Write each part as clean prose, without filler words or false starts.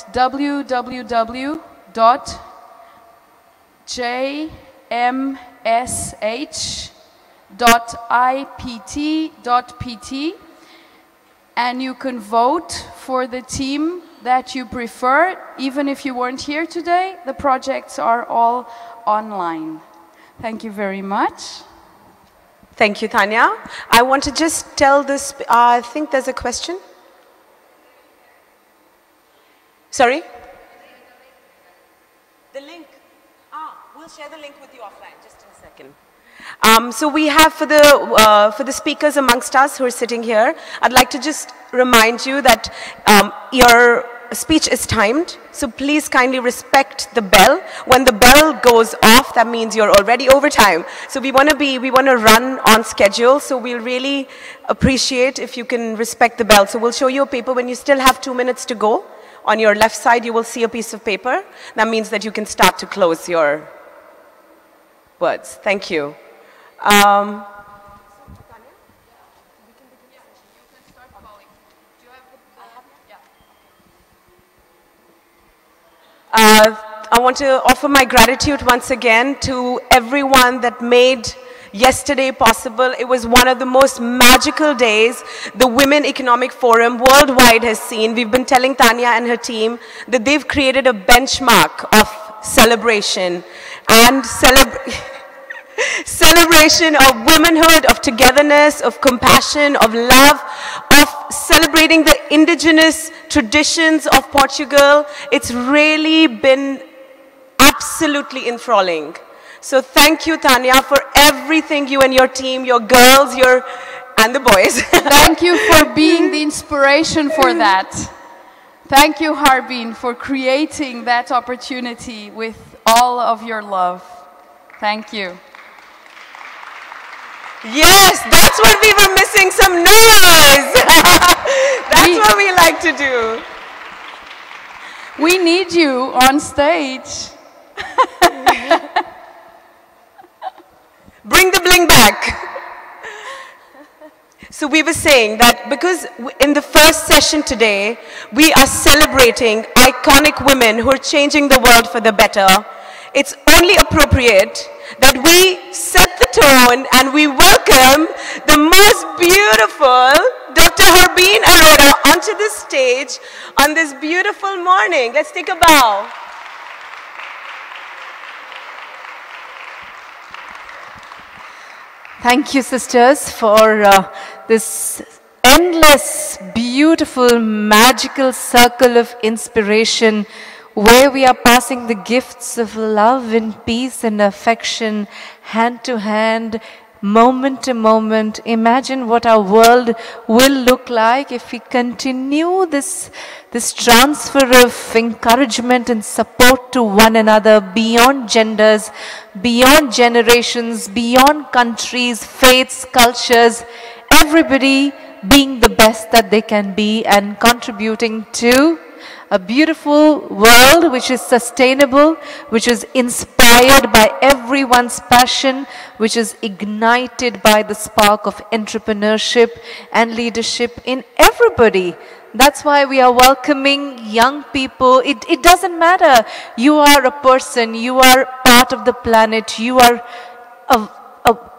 at www.jmsh.ipt.pt, and you can vote for the team that you prefer. Even if you weren't here today, the projects are all online. Thank you very much. Thank you, Tanya. I want to just tell this, I think there's a question. Sorry? The link. We'll share the link with you offline, just in a second. So we have for the speakers amongst us who are sitting here, I'd like to just remind you that your speech is timed, so please kindly respect the bell. When the bell goes off, that means you're already over time. So we want to run on schedule, so we'll really appreciate if you can respect the bell. So we'll show you a paper when you still have 2 minutes to go. On your left side, you will see a piece of paper. That means that you can start to close your words. Thank you. I want to offer my gratitude once again to everyone that made yesterday possible. It was one of the most magical days the Women Economic Forum worldwide has seen. We've been telling Tanya and her team that they've created a benchmark of celebration and celebration of womanhood, of togetherness, of compassion, of love, of celebrating the indigenous traditions of Portugal. It's really been absolutely enthralling. So thank you, Tanya, for everything you and your team, your girls, and the boys. Thank you for being the inspiration for that. Thank you, Harbin, for creating that opportunity with all of your love. Thank you. Yes, that's what we were missing, some noise. That's what we like to do. We need you on stage. Bring the bling back. So we were saying that because in the first session today, we are celebrating iconic women who are changing the world for the better. It's only appropriate that we set the tone and we welcome the most beautiful Dr. Harbin Arora onto the stage on this beautiful morning. Let's take a bow. Thank you, sisters, for this endless, beautiful, magical circle of inspiration where we are passing the gifts of love and peace and affection hand to hand, moment to moment. Imagine what our world will look like if we continue this transfer of encouragement and support to one another beyond genders, beyond generations, beyond countries, faiths, cultures, everybody being the best that they can be and contributing to a beautiful world which is sustainable, which is inspired by everyone's passion, which is ignited by the spark of entrepreneurship and leadership in everybody. That's why we are welcoming young people. It doesn't matter. You are a person, you are part of the planet, you are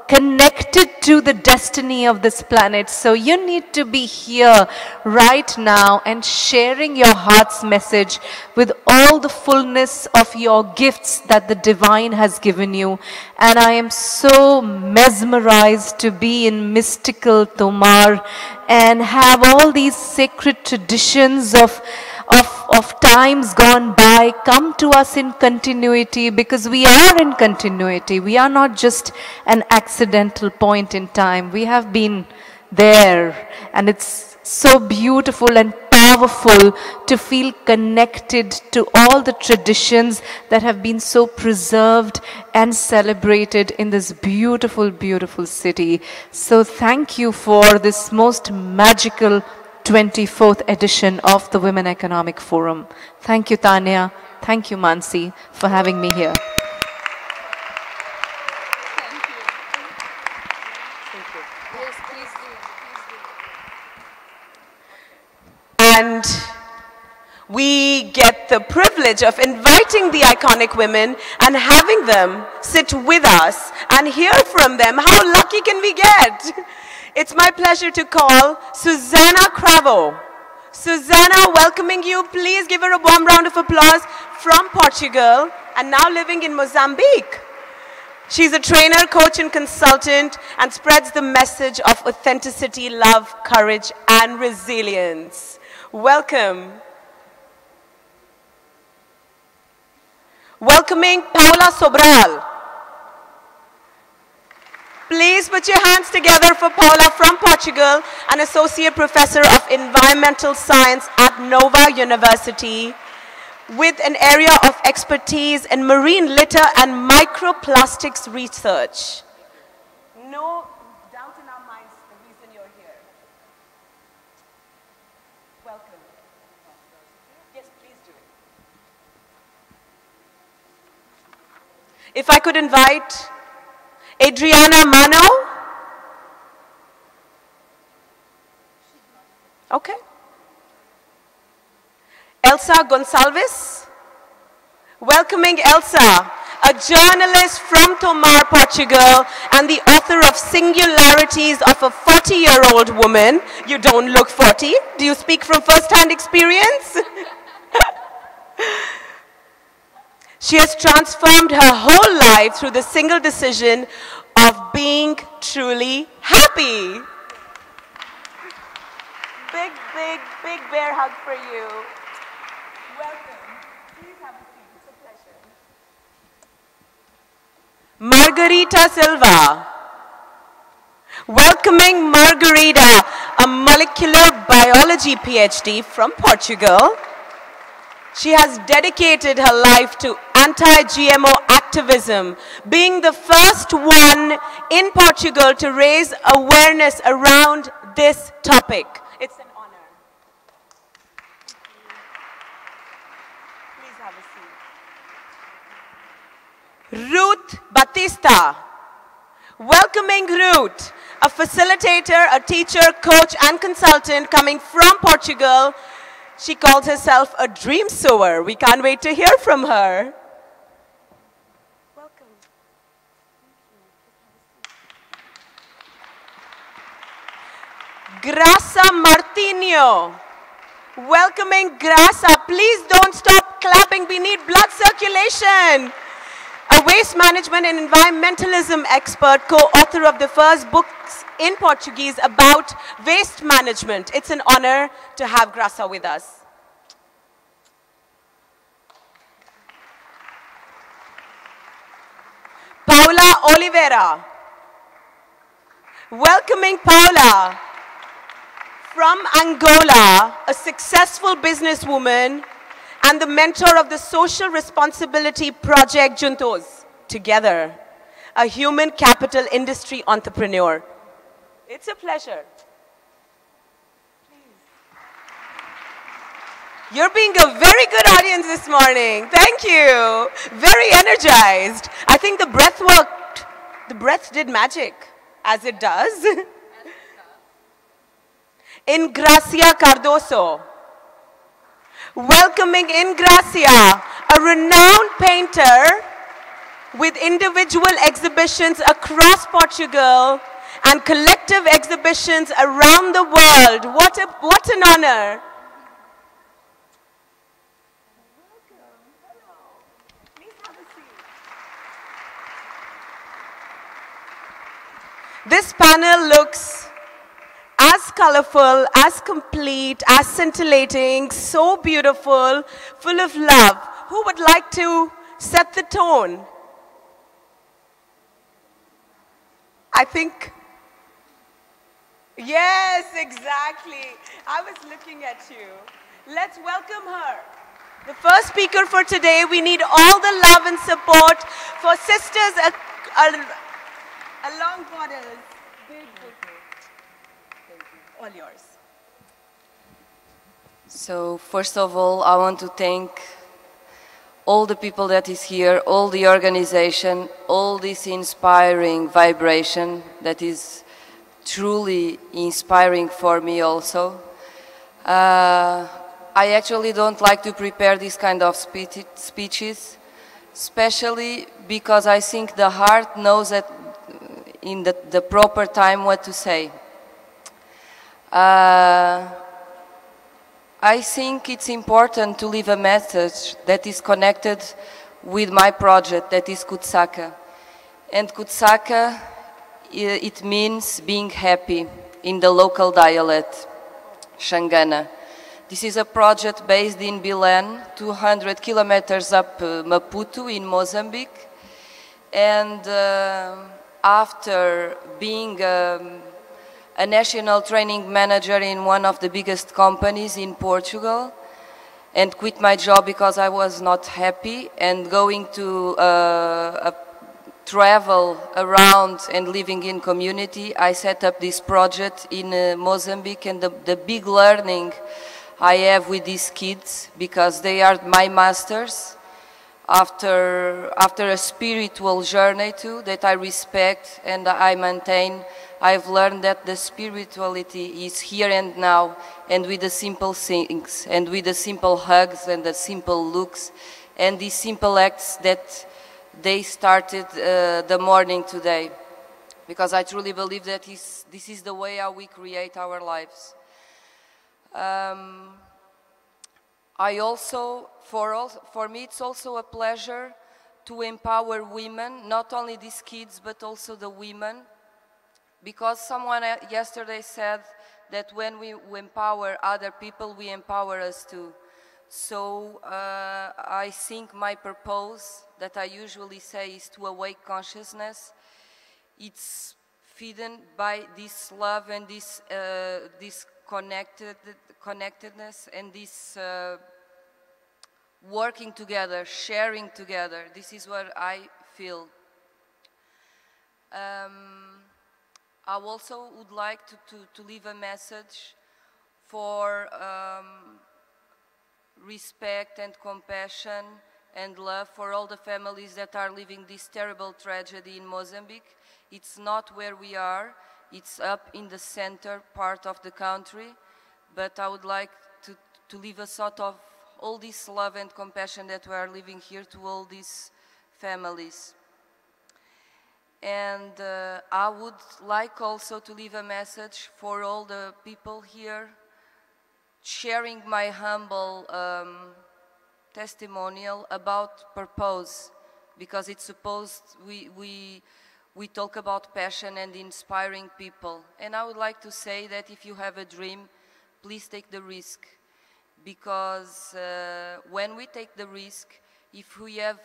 connected to the destiny of this planet. So you need to be here right now and sharing your heart's message with all the fullness of your gifts that the divine has given you. And I am so mesmerized to be in mystical Tomar and have all these sacred traditions of times gone by come to us in continuity, because we are in continuity. We are not just an accidental point in time. We have been there, and it's so beautiful and powerful to feel connected to all the traditions that have been so preserved and celebrated in this beautiful, beautiful city. So thank you for this most magical 24th edition of the Women Economic Forum. Thank you, Tanya. Thank you, Mansi, for having me here. And we get the privilege of inviting the iconic women and having them sit with us and hear from them. How lucky can we get? It's my pleasure to call Susanna Cravo. Susanna, welcoming you. Please give her a warm round of applause from Portugal and now living in Mozambique. She's a trainer, coach, and consultant and spreads the message of authenticity, love, courage, and resilience. Welcome. Welcoming Paula Sobral. Please put your hands together for Paula from Portugal, an associate professor of environmental science at Nova University, with an area of expertise in marine litter and microplastics research. No doubt in our minds the reason you're here. Welcome. Yes, please do. If I could invite Adriana Mano. Okay. Elsa Gonçalves. Welcoming Elsa, a journalist from Tomar, Portugal, and the author of Singularities of a 40-year-old woman. You don't look 40. Do you speak from first-hand experience? She has transformed her whole life through the single decision of being truly happy. Big, big, big bear hug for you. Welcome. Please have a seat. It's a pleasure. Margarita Silva. Welcoming Margarita, a molecular biology PhD from Portugal. She has dedicated her life to anti-GMO activism, being the first one in Portugal to raise awareness around this topic. It's an honor. Please have a seat. Ruth Batista. Welcoming Ruth, a facilitator, a teacher, coach, and consultant coming from Portugal. She calls herself a dream sower. We can't wait to hear from her. Welcome. Graça Martinho. Welcoming Graça. Please don't stop clapping. We need blood circulation. A waste management and environmentalism expert, co-author of the first books in Portuguese about waste management. It's an honor to have Graça with us. Paula Oliveira. Welcoming Paula from Angola, a successful businesswoman and the mentor of the Social Responsibility Project Juntos Together, a human capital industry entrepreneur. It's a pleasure. Please. You're being a very good audience this morning. Thank you. Very energized. I think the breath worked. The breath did magic, as it does. Ingracia Cardoso. Welcoming Ingracia, a renowned painter with individual exhibitions across Portugal and collective exhibitions around the world. What an honor. Welcome. Hello. Please have a seat. This panel looks as colorful, as complete, as scintillating, so beautiful, full of love. Who would like to set the tone? I think, yes, exactly. I was looking at you. Let's welcome her. The first speaker for today. We need all the love and support for sisters along borders. Big, big, big. All yours. So first of all, I want to thank all the people that is here, all the organization, all this inspiring vibration that is truly inspiring for me also. I actually don't like to prepare this kind of speeches, especially because I think the heart knows that in the proper time what to say. I think it's important to leave a message that is connected with my project, that is Kutsaka. And Kutsaka, it means being happy in the local dialect, Xangana. This is a project based in Belém, 200 kilometers up Maputo in Mozambique. And after being a national training manager in one of the biggest companies in Portugal, and quit my job because I was not happy, and going to travel around and living in community, I set up this project in Mozambique, and the big learning I have with these kids, because they are my masters, after a spiritual journey too, that I respect and I maintain. I've learned that the spirituality is here and now, and with the simple things, and with the simple hugs and the simple looks, and these simple acts that they started the morning today. Because I truly believe that this is the way how we create our lives. For me, it's also a pleasure to empower women, not only these kids, but also the women. Because someone yesterday said that when we empower other people, we empower us too. So I think my purpose, that I usually say, is to awake consciousness. It's feedden by this love and this connectedness and this working together, sharing together. This is what I feel. I also would like to leave a message for respect and compassion and love for all the families that are living this terrible tragedy in Mozambique. It's not where we are, it's up in the center part of the country, but I would like to leave a sort of all this love and compassion that we are living here to all these families. And I would like also to leave a message for all the people here, sharing my humble testimonial about purpose, because it's supposed we talk about passion and inspiring people. And I would like to say that if you have a dream, please take the risk, because when we take the risk, if we have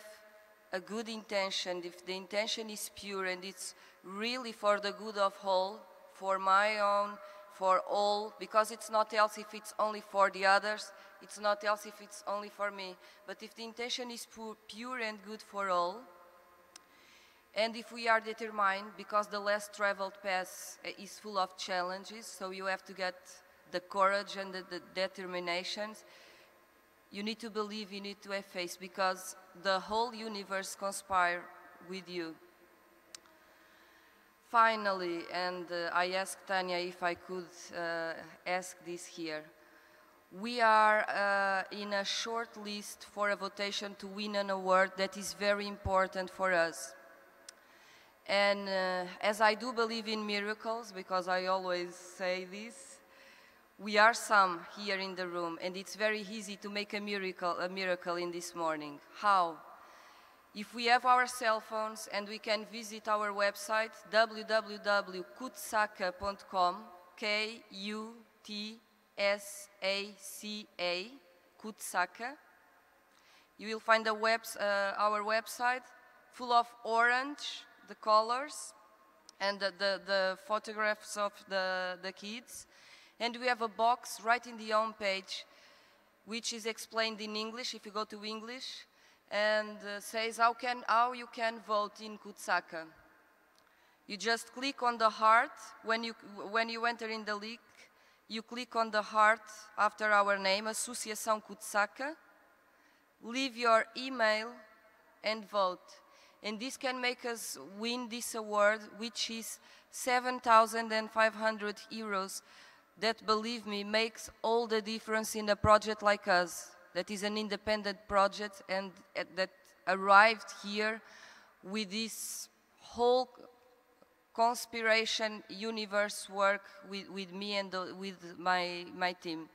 a good intention, if the intention is pure and it's really for the good of all, for my own, for all, because it's not else if it's only for the others, it's not else if it's only for me. But if the intention is pure and good for all, and if we are determined, because the less traveled path is full of challenges, so you have to get the courage and the determinations. You need to believe, you need to have faith, because the whole universe conspires with you. Finally, and I asked Tanya if I could ask this here. We are in a short list for a votation to win an award that is very important for us. And as I do believe in miracles, because I always say this, we are some here in the room, and it's very easy to make a miracle in this morning. How? If we have our cell phones and we can visit our website, www.kutsaka.com, K-U-T-S-A-C-A, Kutsaka. You will find our website full of orange, the colors, and the photographs of the kids. And we have a box right in the home page, which is explained in English, if you go to English, and says how you can vote in Kutsaka. You just click on the heart. When you enter in the link, you click on the heart after our name, Associação Kutsaka, leave your email and vote. And this can make us win this award, which is 7,500 euros. that, believe me, makes all the difference in a project like us, that is an independent project and that arrived here with this whole conspiration universe work with me and with my team.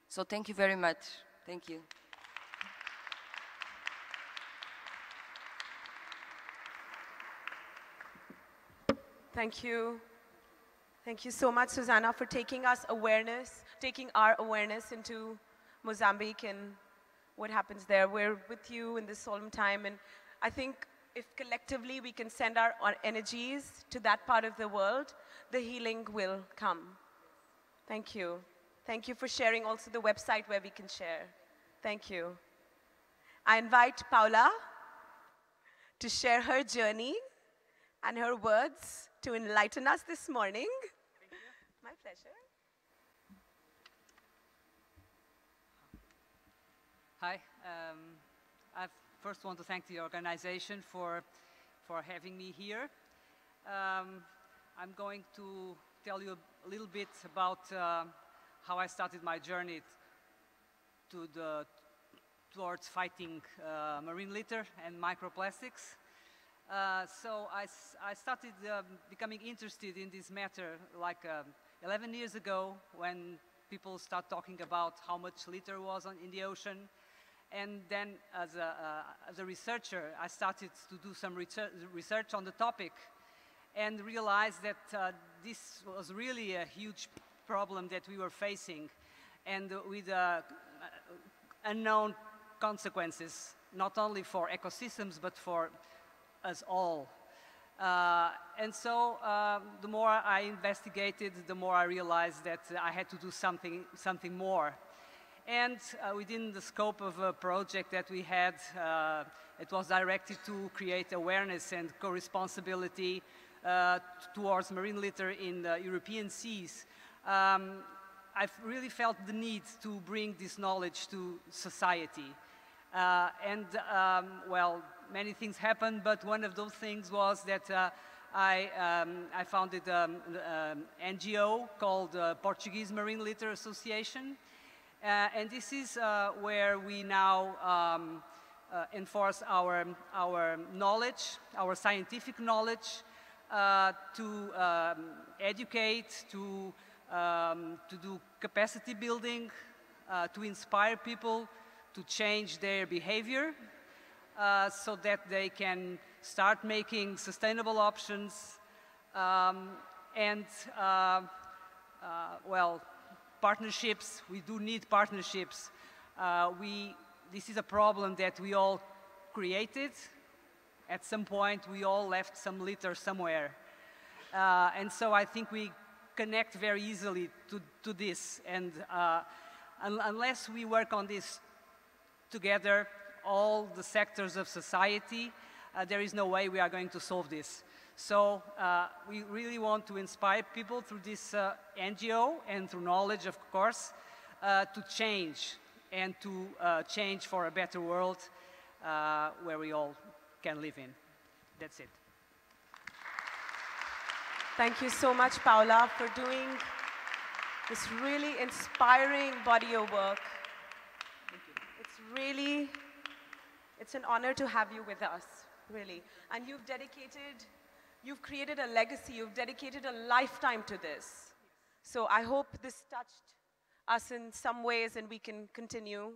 So thank you very much. Thank you. Thank you. Thank you so much, Susanna, for taking our awareness into Mozambique and what happens there. We're with you in this solemn time, and I think if collectively we can send our energies to that part of the world, the healing will come. Thank you. Thank you for sharing also the website where we can share. Thank you. I invite Paula to share her journey and her words to enlighten us this morning. Thank you. My pleasure. Hi. I first want to thank the organization for having me here. I'm going to tell you a little bit about how I started my journey towards fighting marine litter and microplastics. So I started becoming interested in this matter like 11 years ago, when people start talking about how much litter was in the ocean. And then as a researcher, I started to do some research on the topic and realized that this was really a huge problem that we were facing, and with unknown consequences, not only for ecosystems, but for us all. And so the more I investigated, the more I realized that I had to do something more. And within the scope of a project that we had, it was directed to create awareness and co-responsibility towards marine litter in the European seas. I've really felt the need to bring this knowledge to society. Well, many things happened, but one of those things was that I founded an NGO called Portuguese Marine Litter Association. And this is where we now enforce our knowledge, our scientific knowledge, to educate, to do capacity building, to inspire people to change their behavior, so that they can start making sustainable options, well, partnerships. We do need partnerships. This is a problem that we all created. At some point, we all left some litter somewhere. And so I think we connect very easily to this. And unless we work on this together, all the sectors of society, there is no way we are going to solve this. So we really want to inspire people through this NGO and through knowledge, of course, to change and to change for a better world where we all can live in. That's it. Thank you so much, Paula, for doing this really inspiring body of work. It's an honor to have you with us, really. And you've created a legacy, you've dedicated a lifetime to this. So I hope this touched us in some ways and we can continue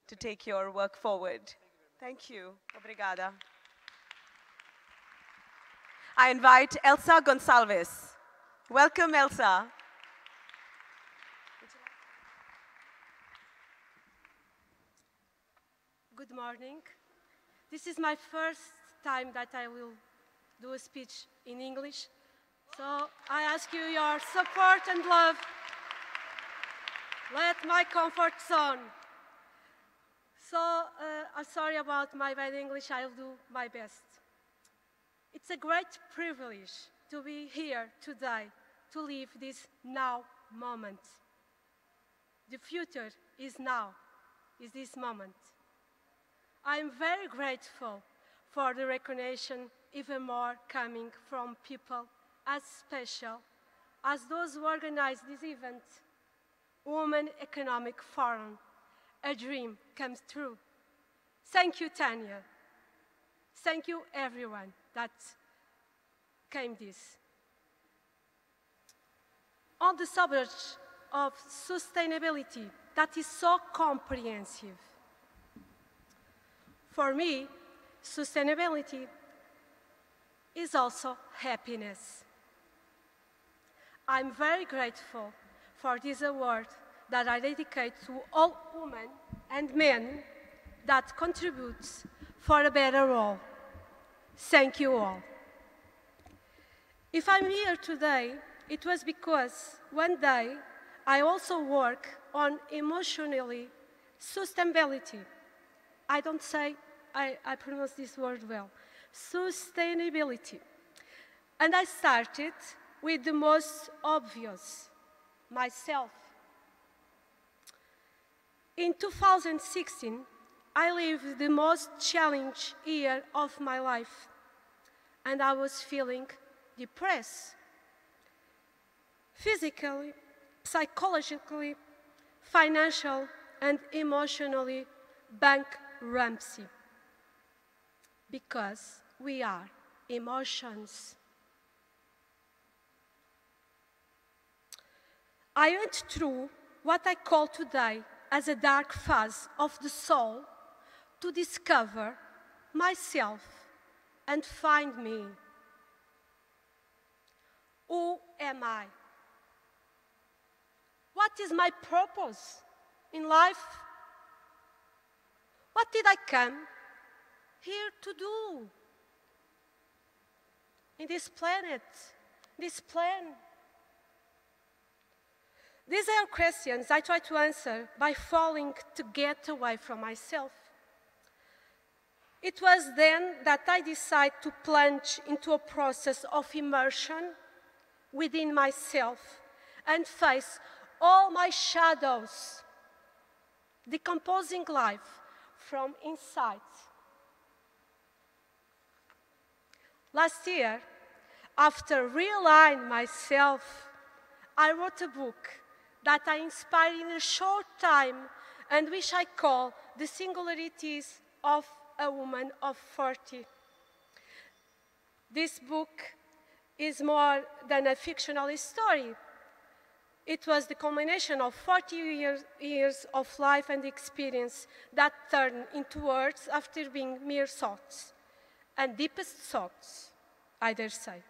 to take your work forward. Thank you. Obrigada. I invite Elsa Gonçalves. Welcome, Elsa. Good morning. This is my first time that I will do a speech in English, so I ask you your support and love. Let my comfort zone. So I'm sorry about my bad English, I'll do my best. It's a great privilege to be here today to live this now moment. The future is now, is this moment. I'm very grateful for the recognition, even more coming from people as special as those who organized this event, Women Economic Forum, a dream comes true. Thank you, Tanya. Thank you, everyone that came this. On the subject of sustainability, that is so comprehensive. For me, sustainability is also happiness. I'm very grateful for this award that I dedicate to all women and men that contribute for a better world. Thank you all. If I'm here today, it was because one day I also work on emotionally sustainability. I don't say I pronounce this word well. Sustainability. And I started with the most obvious, myself. In 2016, I lived the most challenging year of my life, and I was feeling depressed. Physically, psychologically, financial, and emotionally bankruptcy. Because we are emotions. I went through what I call today as a dark phase of the soul to discover myself and find me. Who am I? What is my purpose in life? What did I come here to do? In this planet, this plan. These are questions I try to answer by falling to get away from myself. It was then that I decided to plunge into a process of immersion within myself and face all my shadows, decomposing life from inside. Last year, after realigning myself, I wrote a book that I inspired in a short time and which I call The Singularities of a Woman of 40. This book is more than a fictional story. It was the culmination of 40 years of life and experience that turned into words after being mere thoughts, and deepest thoughts, I dare say.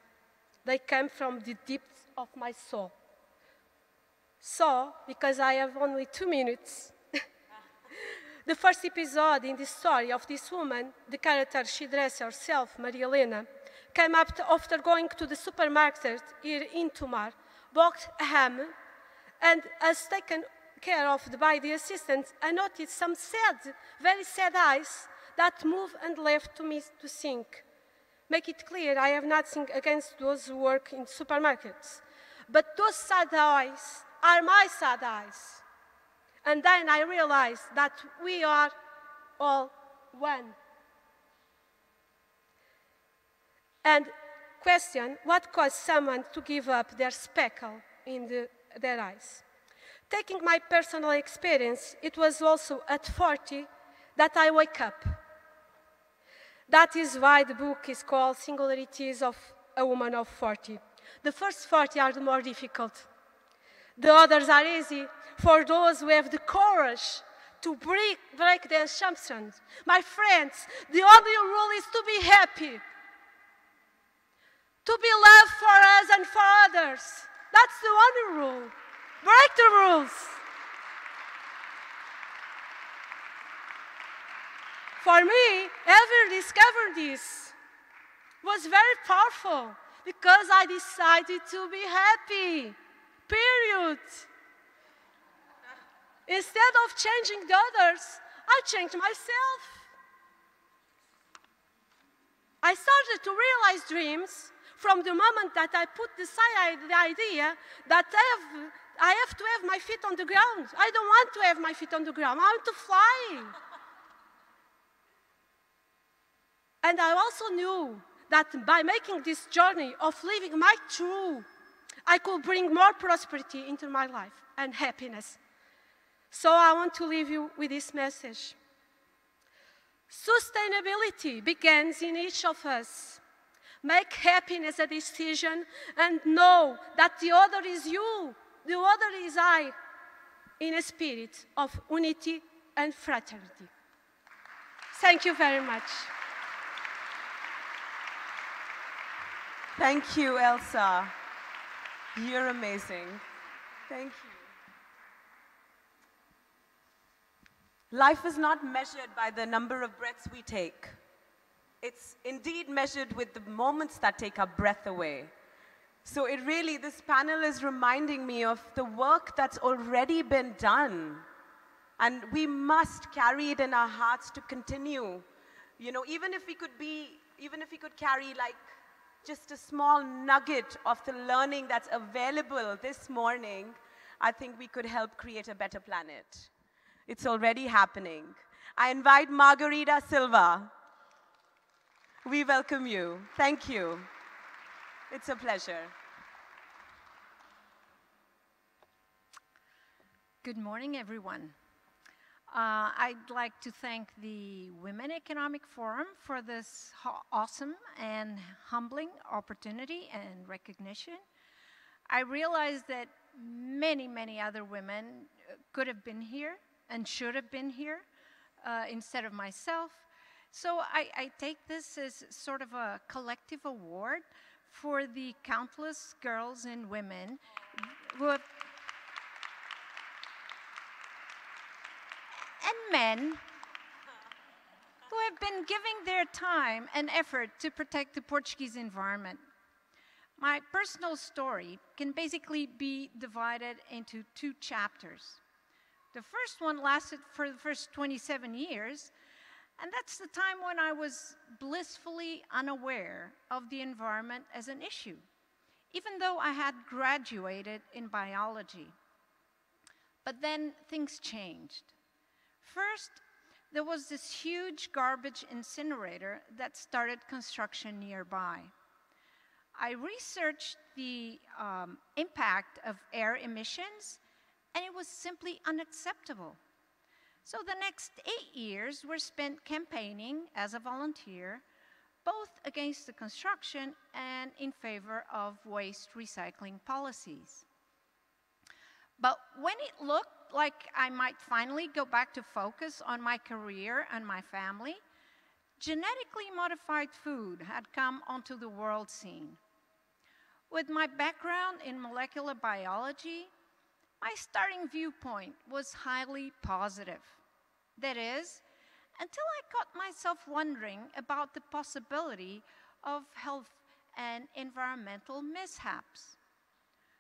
They came from the depths of my soul. So, because I have only 2 minutes, the first episode in the story of this woman, the character she dressed herself, Maria Helena, came up after going to the supermarket here in Tomar, bought a ham, and as taken care of by the assistant, I noticed some sad, very sad eyes that moved and left to me to think. Make it clear, I have nothing against those who work in supermarkets, but those sad eyes are my sad eyes. And then I realized that we are all one. And question, what caused someone to give up their speckle in their eyes? Taking my personal experience, it was also at 40 that I wake up. That is why the book is called Singularities of a Woman of 40. The first 40 are the more difficult. The others are easy for those who have the courage to break their assumptions. My friends, the only rule is to be happy. To be loved for us and for others. That's the only rule. Break the rules. For me, ever discover this was very powerful because I decided to be happy. Period. Instead of changing the others, I changed myself. I started to realize dreams from the moment that I put aside the idea that I have to have my feet on the ground. I don't want to have my feet on the ground. I want to fly. And I also knew that by making this journey of living my true I could bring more prosperity into my life and happiness. So I want to leave you with this message. Sustainability begins in each of us. Make happiness a decision and know that the other is you, the other is I, in a spirit of unity and fraternity. Thank you very much. Thank you, Elsa. You're amazing. Thank you. Life is not measured by the number of breaths we take. It's indeed measured with the moments that take our breath away. So this panel is reminding me of the work that's already been done. And we must carry it in our hearts to continue. You know, even if we could carry like just a small nugget of the learning that's available this morning, I think we could help create a better planet. It's already happening. I invite Margarita Silva. We welcome you. Thank you. It's a pleasure. Good morning, everyone. I'd like to thank the Women Economic Forum for this awesome and humbling opportunity and recognition. I realize that many, many other women could have been here and should have been here instead of myself. So I take this as sort of a collective award for the countless girls and women who have and men who have been giving their time and effort to protect the Portuguese environment. My personal story can basically be divided into 2 chapters. The first one lasted for the first 27 years, and that's the time when I was blissfully unaware of the environment as an issue, even though I had graduated in biology. But then things changed. First, there was this huge garbage incinerator that started construction nearby. I researched the impact of air emissions, and it was simply unacceptable. So the next 8 years were spent campaigning as a volunteer, both against the construction and in favor of waste recycling policies. But when it looked like I might finally go back to focus on my career and my family, genetically modified food had come onto the world scene. With my background in molecular biology, my starting viewpoint was highly positive. That is, until I caught myself wondering about the possibility of health and environmental mishaps.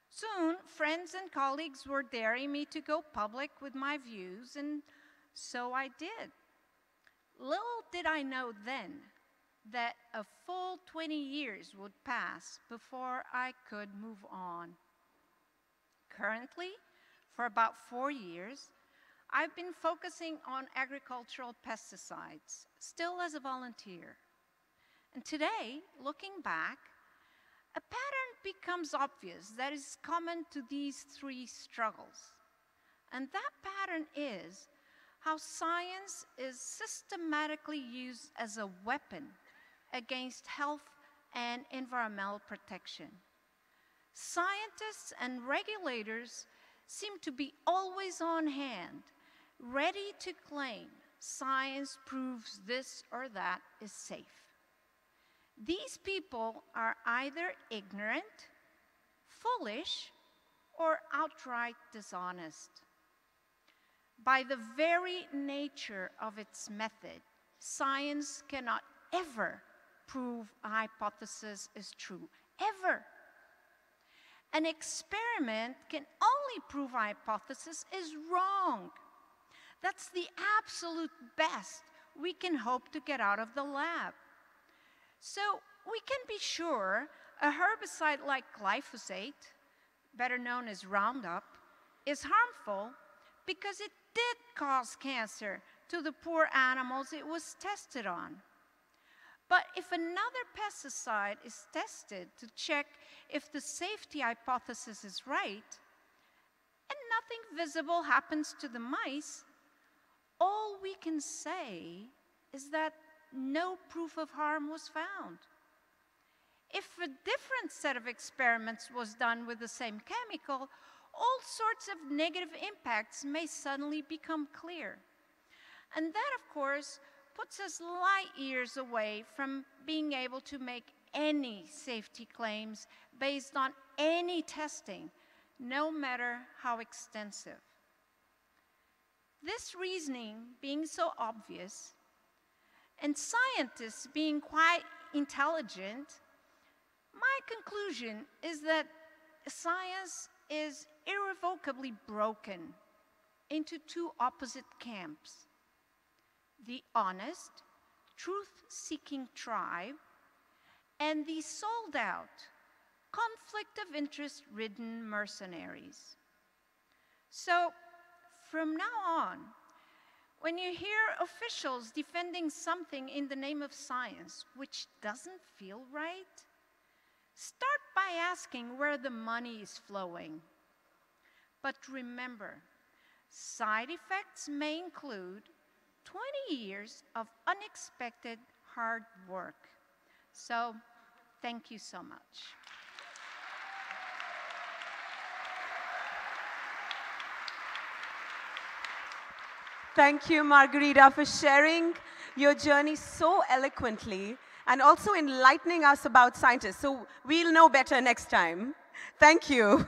Soon, friends and colleagues were daring me to go public with my views, and so I did. Little did I know then that a full 20 years would pass before I could move on. Currently, for about 4 years, I've been focusing on agricultural pesticides, still as a volunteer. And today, looking back, a pattern becomes obvious that is common to these 3 struggles. And that pattern is how science is systematically used as a weapon against health and environmental protection. Scientists and regulators seem to be always on hand, ready to claim science proves this or that is safe. These people are either ignorant, foolish, or outright dishonest. By the very nature of its method, science cannot ever prove a hypothesis is true, ever. An experiment can only prove a hypothesis is wrong. That's the absolute best we can hope to get out of the lab. So we can be sure a herbicide like glyphosate, better known as Roundup, is harmful because it did cause cancer to the poor animals it was tested on. But if another pesticide is tested to check if the safety hypothesis is right, and nothing visible happens to the mice, all we can say is that no proof of harm was found. If a different set of experiments was done with the same chemical, all sorts of negative impacts may suddenly become clear. And that, of course, puts us light years away from being able to make any safety claims based on any testing, no matter how extensive. This reasoning being so obvious, and scientists being quite intelligent, my conclusion is that science is irrevocably broken into two opposite camps: the honest, truth-seeking tribe, and the sold-out, conflict of interest-ridden mercenaries. So, from now on, when you hear officials defending something in the name of science which doesn't feel right, start by asking where the money is flowing. But remember, side effects may include 20 years of unexpected hard work. So, thank you so much. Thank you, Margarita, for sharing your journey so eloquently and also enlightening us about scientists. So we'll know better next time. Thank you.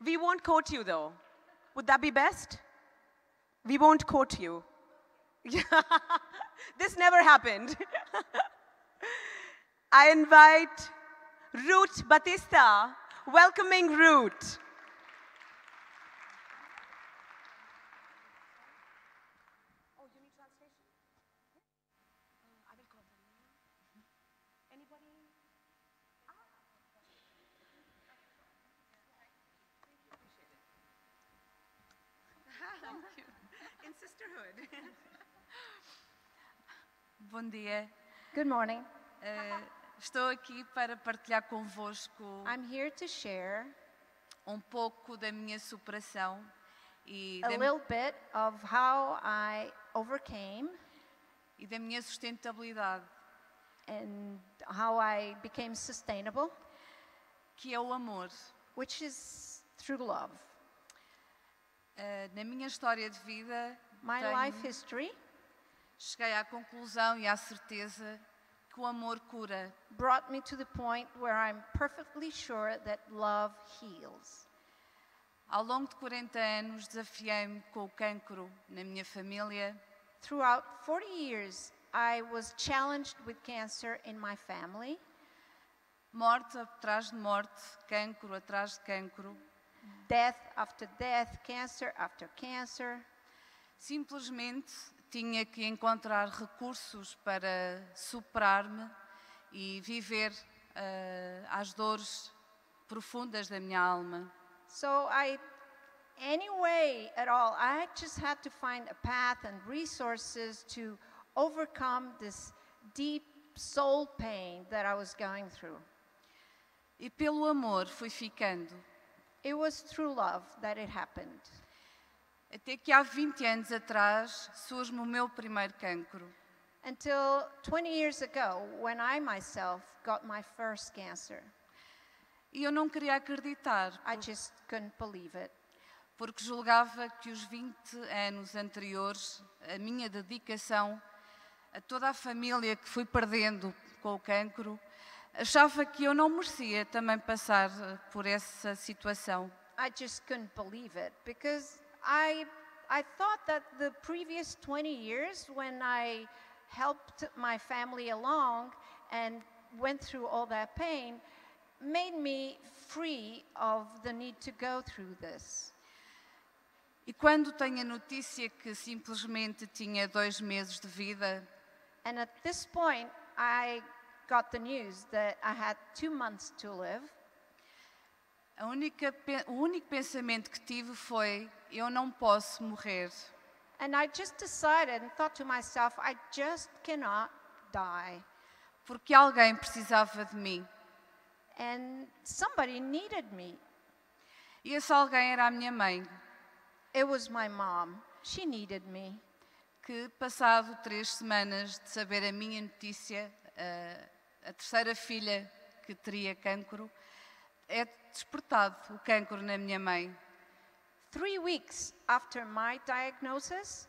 We won't quote you, though. Would that be best? We won't quote you. This never happened. I invite Ruth Batista, welcoming Ruth. In sisterhood. Bom dia. Good morning. Estou aqui para partilhar convosco I'm here to share pouco da minha superação e a little bit of how I overcame da minha sustentabilidade, and how I became sustainable, que é o amor. which is through love. Na minha história de vida, My life history cheguei à conclusão e à certeza que o amor cura. brought me to the point where I'm perfectly sure that love heals. Ao longo de 40 anos, desafiei-me com o cancro na minha família. Throughout 40 years, I was challenged with cancer in my family. Morte atrás de morte, cancro atrás de cancro. Death after death, cancer after cancer. Simplesmente tinha que encontrar recursos para superar-me e viver as dores profundas da minha alma. So any way at all, I just had to find a path and resources to overcome this deep soul pain that I was going through. E pelo amor fui ficando. It was through love that it happened. Até que há 20 anos atrás surge-me o meu primeiro cancro. Until 20 years ago, when I myself got my first cancer. E eu não queria acreditar, I just couldn't believe it. porque julgava que os 20 anos anteriores, a minha dedicação a toda a família que fui perdendo com o cancro, achava que eu não merecia também passar por essa situação. I just couldn't believe it because I thought that the previous 20 years when I helped my family along and went through all that pain made me free of the need to go through this. E quando tenho a notícia que simplesmente tinha 2 meses de vida, And at this point, I got the news that I had 2 months to live. o único pensamento que tive foi: eu não posso morrer. And I just decided and thought to myself, I just cannot die. Porque alguém precisava de mim. And somebody needed me. E esse alguém era a minha mãe. It was my mom. She needed me. Que, passado 3 semanas de saber a minha notícia, a terceira filha que teria cancro, é despertado o cancro na minha mãe. 3 weeks after my diagnosis,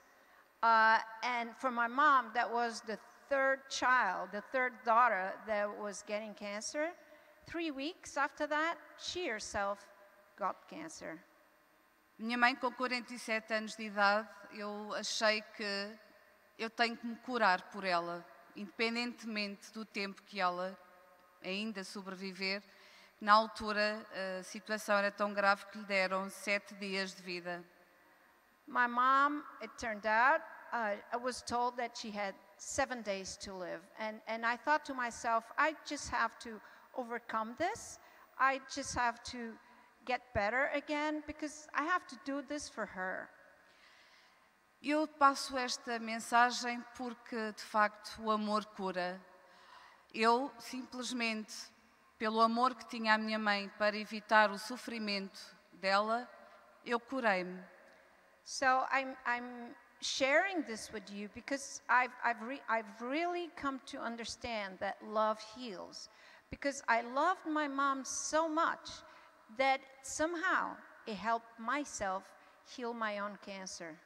and for my mom, that was the third child, the third daughter that was getting cancer. 3 weeks after that, she herself got cancer. Minha mãe, com 47 anos de idade, eu achei que eu tenho que me curar por ela, independentemente do tempo que ela ainda sobreviver. Na altura, a situação era tão grave que lhe deram 7 dias de vida. My mom, it turned out, I was told that she had 7 days to live. And I thought to myself, I just have to overcome this. I just have to get better again because I have to do this for her. Eu passo esta mensagem porque, de facto, o amor cura. Eu, simplesmente, pelo amor que tinha a minha mãe para evitar o sofrimento dela, eu curei-me. So I'm sharing this with you because I've really come to understand that love heals. Because I loved my mom so much that somehow it helped myself heal my own cancer.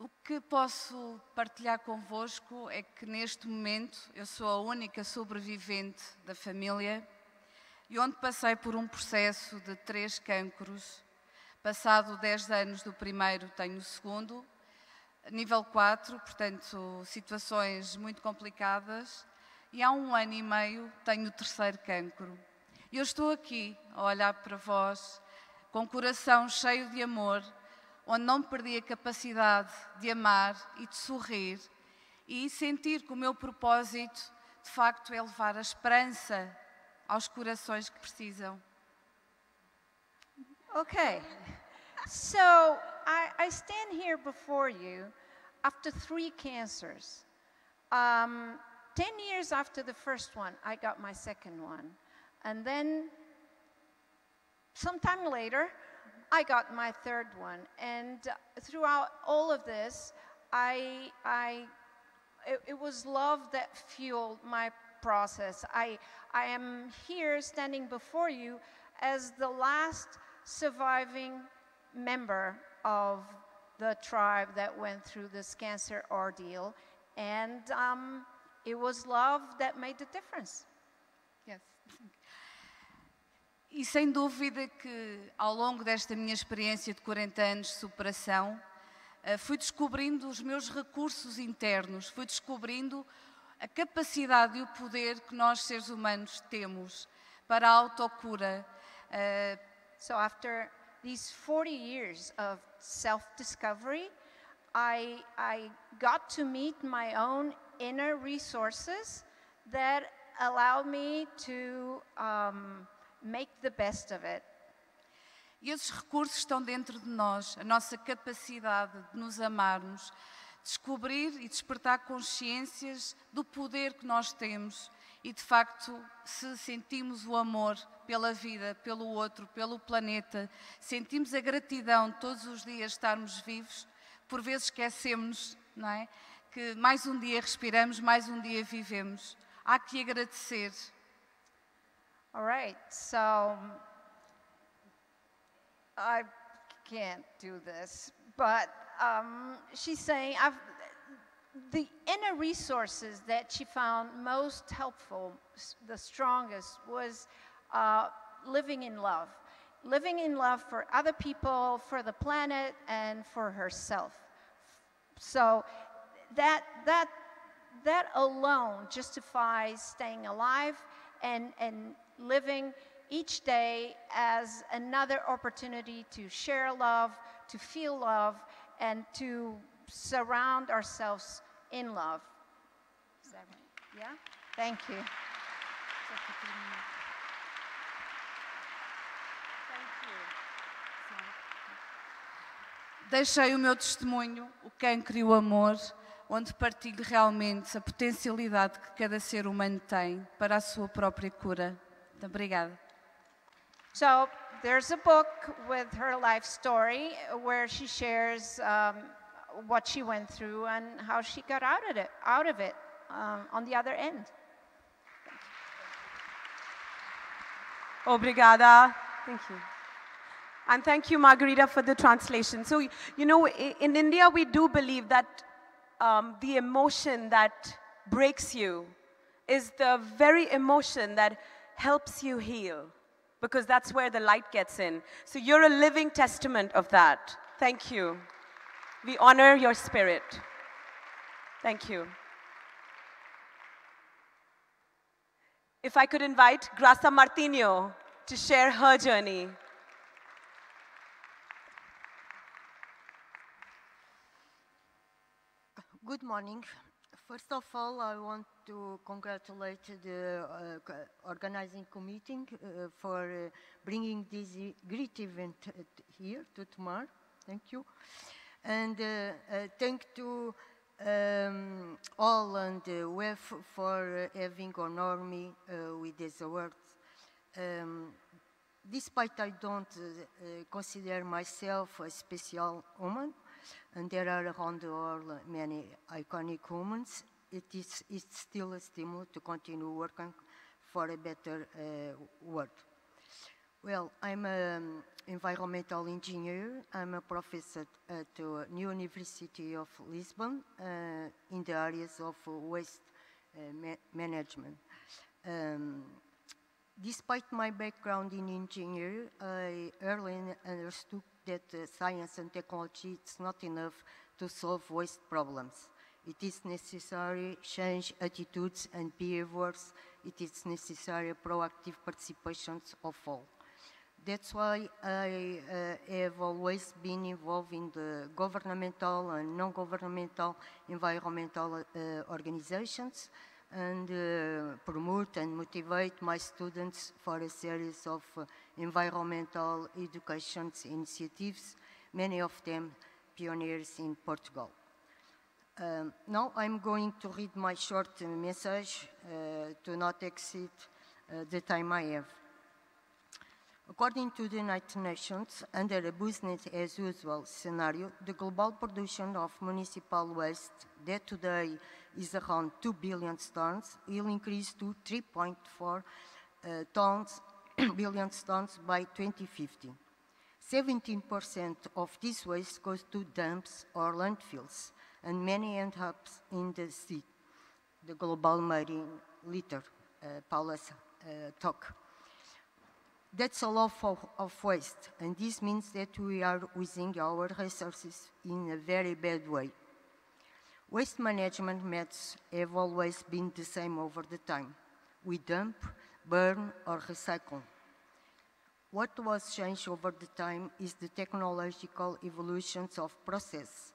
O que posso partilhar convosco é que neste momento eu sou a única sobrevivente da família e onde passei por um processo de 3 cancros. Passado 10 anos do primeiro, tenho o segundo, nível 4, portanto, situações muito complicadas. E há 1 ano e meio tenho o 3º cancro. E eu estou aqui a olhar para vós com o coração cheio de amor, onde não perdi a capacidade de amar e de sorrir e sentir que o meu propósito, de facto, é levar a esperança aos corações que precisam. Okay, so I stand here before you after 3 cancers. 10 years after the first one, I got my second one. And then, sometime later, I got my third one. And throughout all of this, it was love that fueled my process. I am here standing before you as the last surviving member of the tribe that went through this cancer ordeal. And it was love that made the difference. Yes. E sem dúvida que ao longo desta minha experiência de 40 anos de superação, fui descobrindo os meus recursos internos, fui descobrindo a capacidade e o poder que nós seres humanos temos para a autocura. So after these 40 years of self-discovery, I got to meet my own inner resources that allowed me to make the best of it. E esses recursos estão dentro de nós, a nossa capacidade de nos amarmos, descobrir e despertar consciências do poder que nós temos e, de facto, se sentimos o amor pela vida, pelo outro, pelo planeta, sentimos a gratidão de todos os dias estarmos vivos, por vezes esquecemos, não é? Que mais um dia respiramos, mais um dia vivemos. Há que agradecer. All right, so I can't do this, but she's saying the inner resources that she found most helpful, the strongest, was living in love. Living in love for other people, for the planet, and for herself. So that alone justifies staying alive and living each day as another opportunity to share love, to feel love, and to surround ourselves in love. Is that right? Yeah? Thank you. Deixei o meu testemunho, o cancro e o amor, onde partilho realmente a potencialidade que cada ser humano tem para a sua própria cura. Muito obrigada. So there's a book with her life story where she shares what she went through and how she got out of it on the other end. Obrigada. Thank you. And thank you, Margarita, for the translation. So, you know, in India, we do believe that the emotion that breaks you is the very emotion that helps you heal, because that's where the light gets in. So you're a living testament of that. Thank you. We honor your spirit. Thank you. If I could invite Graça Martinho to share her journey. Good morning. First of all, I want to congratulate the organizing committee for bringing this great event here to tomorrow. Thank you. And thank to all and WEF for having honored me with these awards. Despite I don't consider myself a special woman, and there are around the world many iconic women, it's still a stimulus to continue working for a better world. Well, I'm an environmental engineer. I'm a professor at the New University of Lisbon in the areas of waste management. Despite my background in engineering, I early understood that science and technology is not enough to solve waste problems. It is necessary change attitudes and behaviors. It is necessary proactive participation of all. That's why I have always been involved in the governmental and non-governmental environmental organizations, and promote and motivate my students for a series of environmental education initiatives, many of them pioneers in Portugal. Now I'm going to read my short message to not exceed the time I have. According to the United Nations, under a business as usual scenario, the global production of municipal waste that today is around 2 billion tons will increase to 3.4 billion tons by 2050. 17% of this waste goes to dumps or landfills, and many end up in the sea, the global marine litter, Paula's talk. That's a lot of waste, and this means that we are using our resources in a very bad way. Waste management methods have always been the same over the time. We dump, burn, or recycle. What was changed over the time is the technological evolutions of process,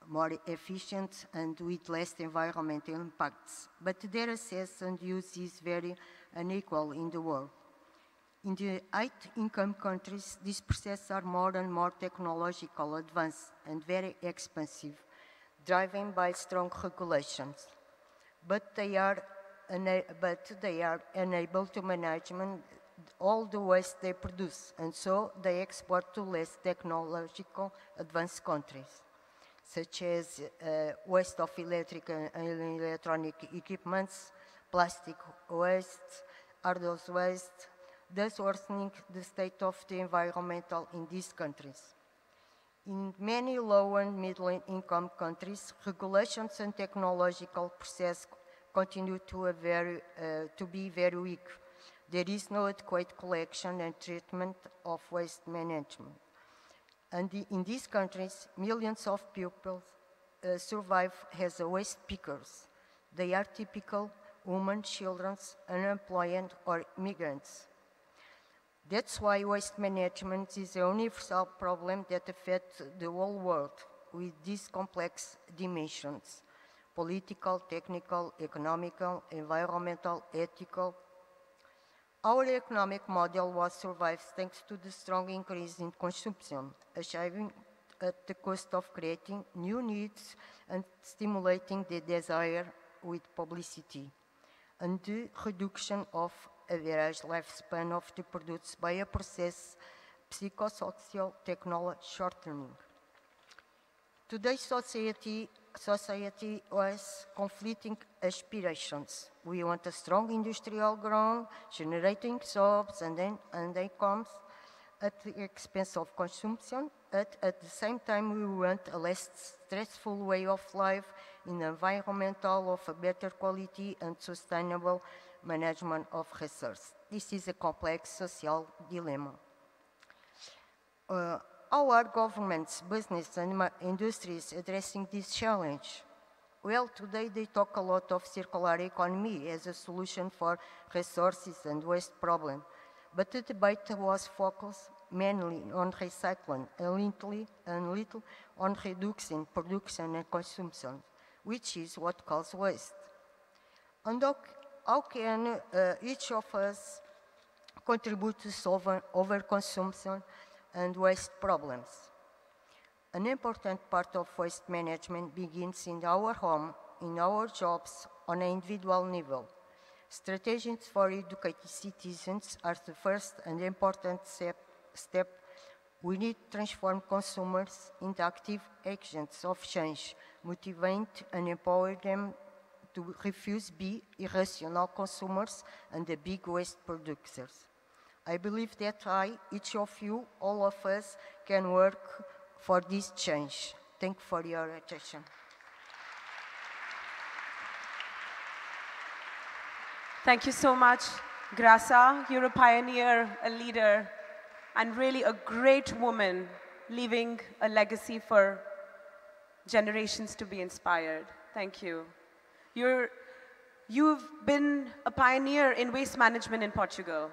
more efficient and with less environmental impacts. But their access and use is very unequal in the world. In the high-income countries, these processes are more and more technological, advanced, and very expensive, driven by strong regulations. But they are unable to manage all the waste they produce, and so they export to less technological advanced countries, such as waste of electric and electronic equipments, plastic waste, hazardous waste, thus worsening the state of the environment in these countries. In many low and middle income countries, regulations and technological processes continue to be very weak. There is no adequate collection and treatment of waste management. And in these countries, millions of people survive as waste pickers. They are typical women, children, unemployed, or migrants. That's why waste management is a universal problem that affects the whole world with these complex dimensions: political, technical, economical, environmental, ethical. Our economic model was survived thanks to the strong increase in consumption, achieving at the cost of creating new needs and stimulating the desire with publicity, and the reduction of average lifespan of the products by a process psychosocial technology shortening. Today's society has conflicting aspirations. We want a strong industrial growth, generating jobs and incomes at the expense of consumption. At the same time, we want a less stressful way of life in environmental of a better quality and sustainable management of resources. This is a complex social dilemma. How are governments, business and industries addressing this challenge? Well, today they talk a lot of circular economy as a solution for resources and waste problem. But the debate was focused mainly on recycling and little on reducing production and consumption, which is what causes waste. And how can each of us contribute to solving overconsumption and waste problems? An important part of waste management begins in our home, in our jobs, on an individual level. Strategies for educated citizens are the first and important step. We need to transform consumers into active agents of change, motivate and empower them to refuse be irrational consumers and the big waste producers. I believe that each of you, all of us, can work for this change. Thank you for your attention. Thank you so much, Graça. You're a pioneer, a leader, and really a great woman, leaving a legacy for generations to be inspired. Thank you. You've been a pioneer in waste management in Portugal,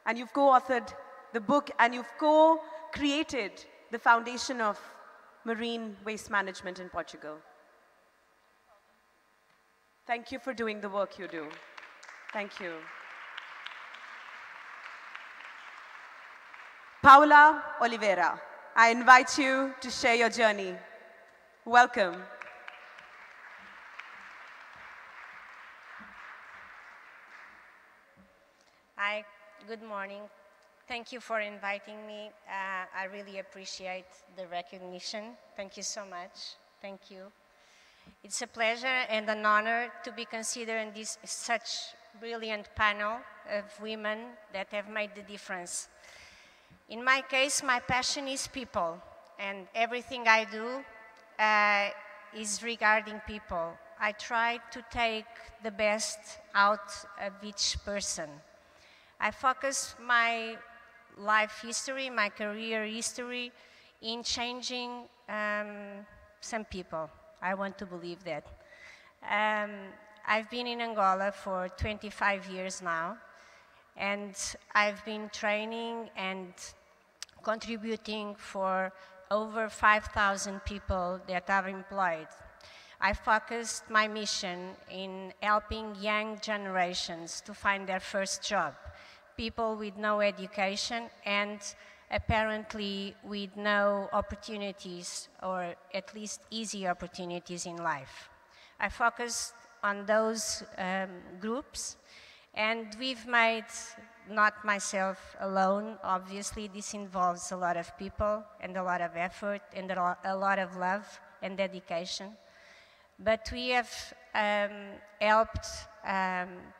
and you've co-authored the book, and you've co-created the foundation of marine waste management in Portugal. Thank you for doing the work you do. Thank you. Paula Oliveira, I invite you to share your journey. Welcome. Hi, good morning. Thank you for inviting me. I really appreciate the recognition. Thank you so much. Thank you. It's a pleasure and an honor to be considered in this such brilliant panel of women that have made the difference. In my case, my passion is people, and everything I do is regarding people. I try to take the best out of each person. I focus my life history, my career history, in changing some people. I want to believe that. I've been in Angola for 25 years now, and I've been training and contributing for over 5,000 people that I've employed. I focused my mission in helping young generations to find their first job, people with no education and apparently with no opportunities, or at least easy opportunities in life. I focused on those groups, and we've made, not myself alone, obviously this involves a lot of people and a lot of effort and a lot of love and dedication. But we have helped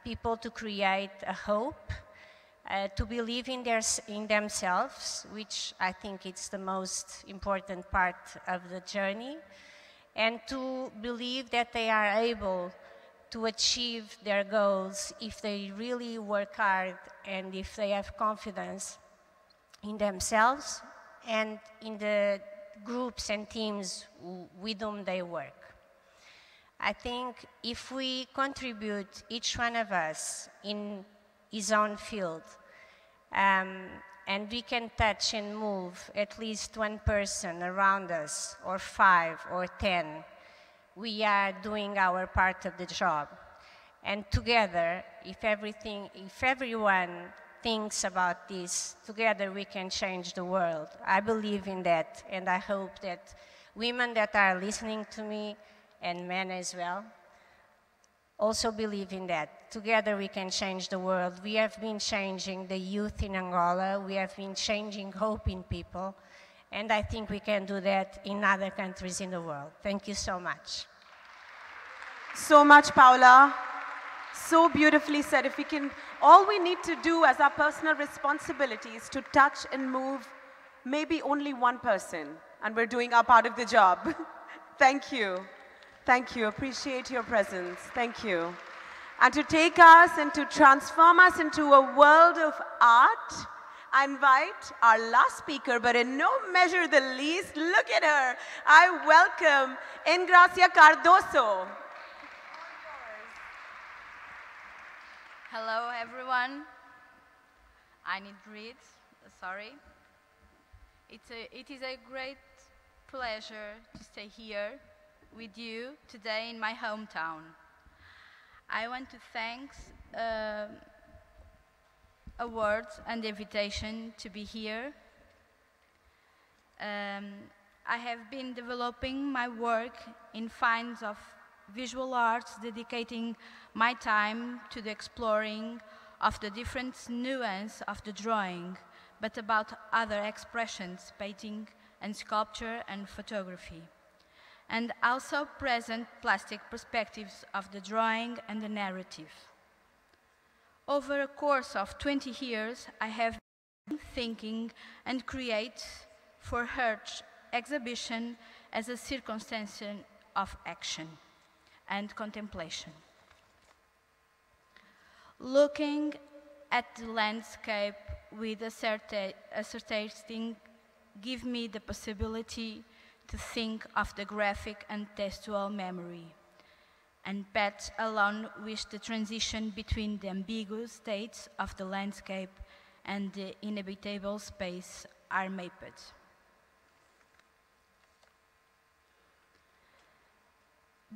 people to create a hope, to believe in themselves, which I think it's the most important part of the journey, and to believe that they are able to achieve their goals if they really work hard and if they have confidence in themselves and in the groups and teams with whom they work. I think if we contribute, each one of us, in his own field, and we can touch and move at least one person around us, or 5 or 10, we are doing our part of the job. And together, if everyone thinks about this, together we can change the world. I believe in that, and I hope that women that are listening to me, and men as well, also believe in that. Together we can change the world. We have been changing the youth in Angola. We have been changing hope in people. And I think we can do that in other countries in the world. Thank you so much. So much, Paula. So beautifully said. If we can, all we need to do as our personal responsibility is to touch and move maybe only one person, and we're doing our part of the job. Thank you. Thank you. Appreciate your presence. Thank you. And to take us and to transform us into a world of art, I invite our last speaker, but in no measure the least, look at her. I welcome Ingracia Cardoso. Hello, everyone. I need to read. Sorry. It is a great pleasure to stay here with you today in my hometown. I want to thank awards and the invitation to be here. I have been developing my work in finds of visual arts, dedicating my time to the exploring of the different nuance of the drawing, but about other expressions, painting and sculpture and photography, and also present plastic perspectives of the drawing and the narrative. Over a course of 20 years, I have been thinking and create for her exhibition as a circumstance of action and contemplation. Looking at the landscape with a certain give me the possibility to think of the graphic and textual memory, and paths along which the transition between the ambiguous states of the landscape and the inhabitable space are mapped.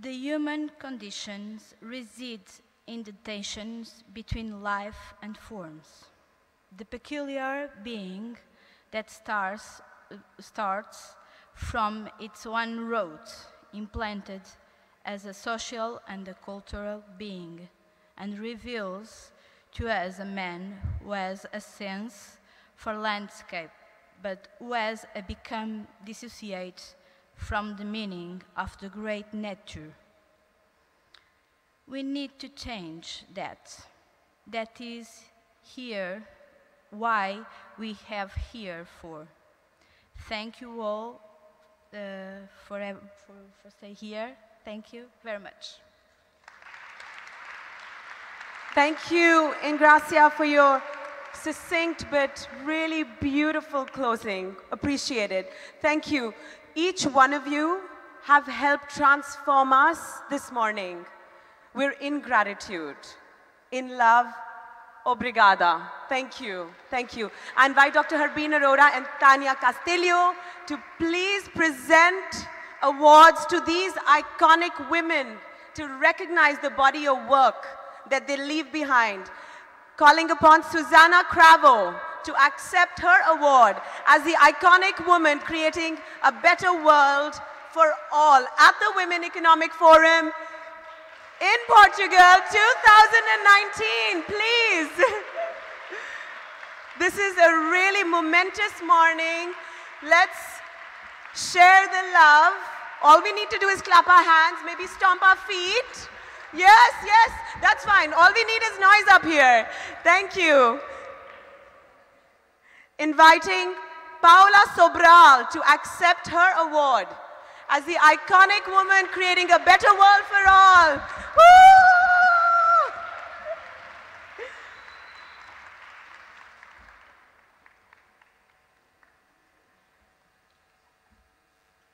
The human conditions reside in the tensions between life and forms. The peculiar being that starts from its one root, implanted as a social and a cultural being, and reveals to us a man who has a sense for landscape, but who has become dissociated from the meaning of the great nature. We need to change that. That is here why we have here for. Thank you all for staying here. Thank you very much. Thank you, Ingracia, for your succinct but really beautiful closing. Appreciate it. Thank you. Each one of you have helped transform us this morning. We're in gratitude, in love. Obrigada. Thank you. Thank you. I invite Dr. Harbin Arora and Tania Castillo to please present awards to these iconic women to recognize the body of work that they leave behind. Calling upon Susanna Cravo to accept her award as the iconic woman creating a better world for all at the Women Economic Forum in Portugal 2019, please. This is a really momentous morning. Let's share the love. All we need to do is clap our hands, maybe stomp our feet. Yes, yes, that's fine. All we need is noise up here. Thank you. Inviting Paula Sobral to accept her award as the iconic woman creating a better world for all. Woo!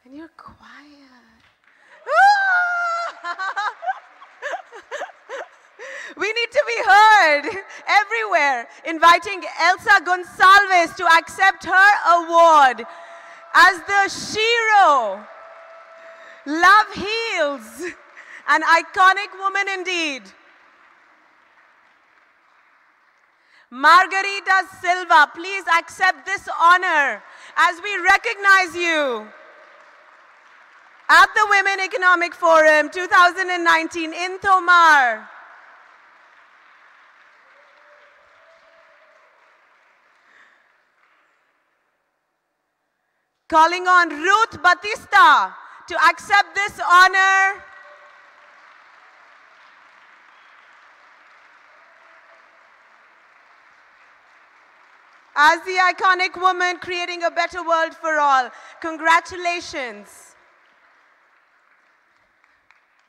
And you're quiet. We need to be heard everywhere. Inviting Elsa Gonçalves to accept her award as the Shiro. Love heals. An iconic woman indeed. Margarita Silva, please accept this honor as we recognize you at the Women Economic Forum 2019 in Tomar. Calling on Ruth Batista to accept this honor. As the iconic woman creating a better world for all. Congratulations.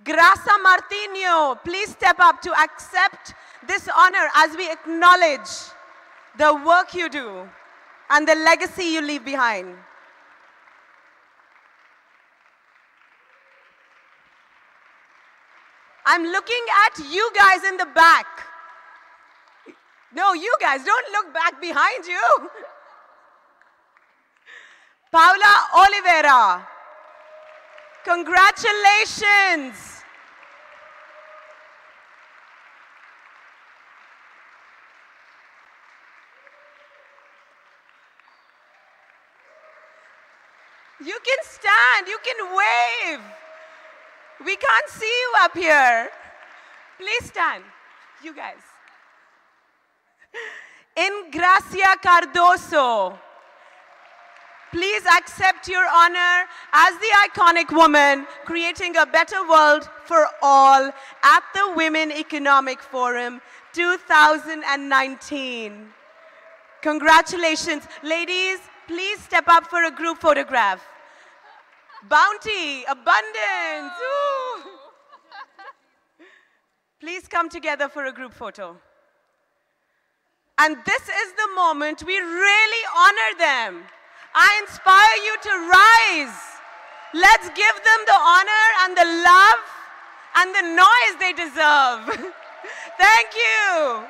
Grasa Martinho, please step up to accept this honor as we acknowledge the work you do and the legacy you leave behind. I'm looking at you guys in the back. No, you guys, don't look back behind you. Paula Oliveira, congratulations. You can stand, you can wave. We can't see you up here. Please stand, you guys. Ingracia Cardoso, please accept your honor as the iconic woman creating a better world for all at the Women Economic Forum 2019. Congratulations. Ladies, please step up for a group photograph. Bounty, abundance. Ooh. Please come together for a group photo. And this is the moment we really honor them. I inspire you to rise. Let's give them the honor and the love and the noise they deserve. Thank you.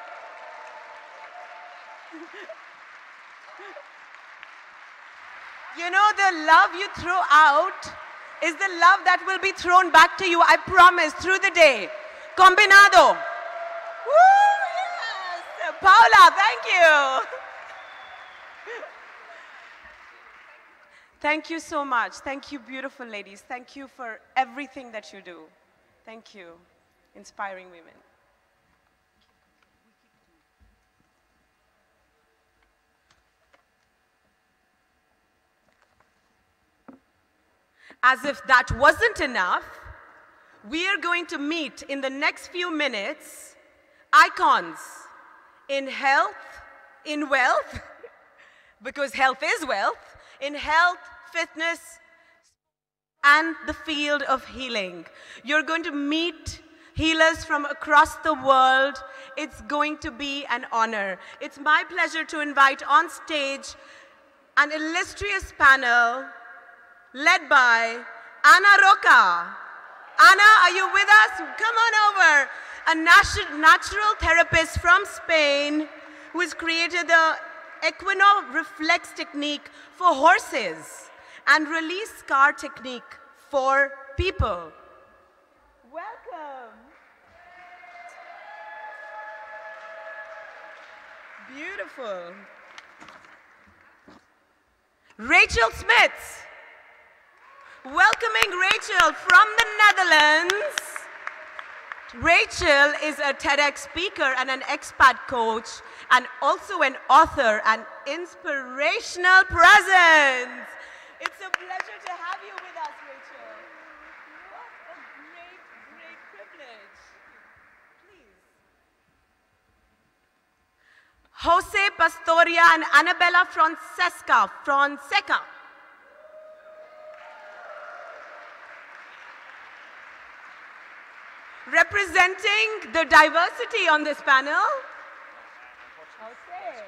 You know, the love you throw out is the love that will be thrown back to you, I promise, through the day. Combinado. Woo, yes. Paula, thank you. Thank you so much. Thank you, beautiful ladies. Thank you for everything that you do. Thank you, inspiring women. As if that wasn't enough, we are going to meet in the next few minutes icons in health, in wealth, because health is wealth, in health, fitness, and the field of healing. You're going to meet healers from across the world. It's going to be an honor. It's my pleasure to invite on stage an illustrious panel led by Ana Roca. Ana, are you with us? Come on over. A natural therapist from Spain who has created the equino-reflex technique for horses and release scar technique for people. Welcome. Beautiful. Rachel Smith. Welcoming Rachel from the Netherlands. Rachel is a TEDx speaker and an expat coach and also an author and inspirational presence. It's a pleasure to have you with us, Rachel. What a great, great privilege. Please. Jose Pastoria and Annabella Fonseca. Representing the diversity on this panel. Jose.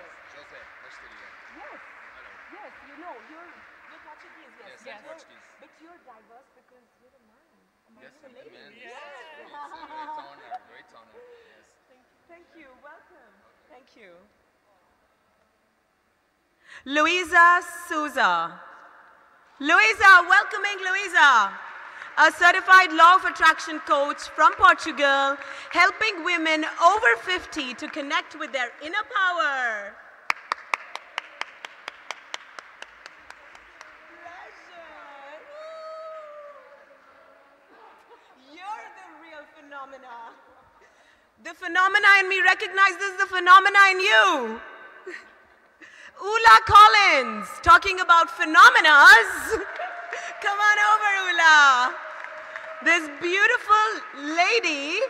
Yes, you know, you're Portuguese, yes. But you're diverse because you're a man. Yes, I'm a man. Yes. It's a great honor, yes. Thank you, welcome. Thank you. Luisa Souza. Luisa, welcoming Luisa. a certified law of attraction coach from Portugal, helping women over 50 to connect with their inner power. You're the real phenomena. The phenomena in me recognizes the phenomena in you. Ula Collins, talking about phenomenas. Come on over, Ula. This beautiful lady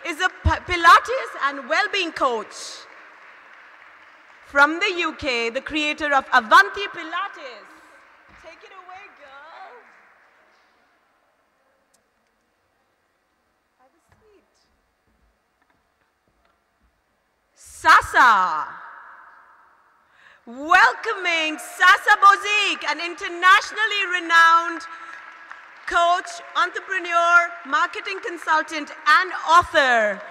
is a Pilates and well-being coach from the UK, the creator of Avanti Pilates. Take it away, girl. Have a seat. Sasa. Welcoming Sasa Bozik, an internationally renowned coach, entrepreneur, marketing consultant, and author,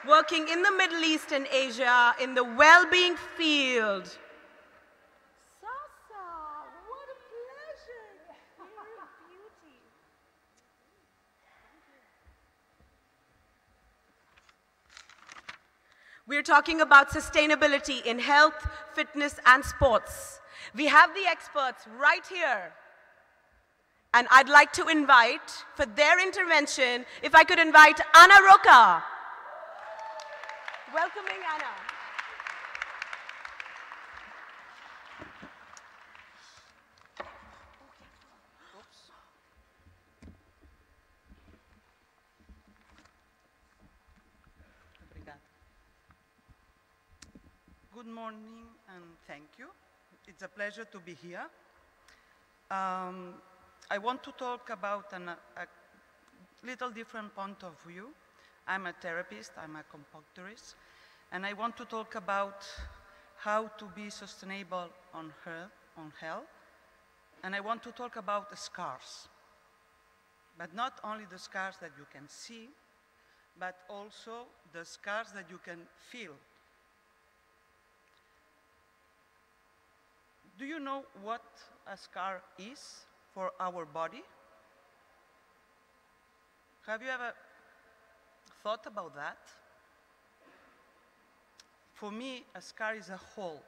working in the Middle East and Asia in the well-being field. Sasa, what a pleasure. You're a beauty. We're talking about sustainability in health, fitness, and sports. We have the experts right here. And I'd like to invite, for their intervention, if I could invite Anna Roca. Welcoming Anna. Obrigada. Good morning and thank you. It's a pleasure to be here. I want to talk about a little different point of view. I'm a therapist, I'm a acupuncturist, and I want to talk about how to be sustainable on health, and I want to talk about the scars. But not only the scars that you can see, but also the scars that you can feel. Do you know what a scar is for our body? Have you ever thought about that? For me, a scar is a hole.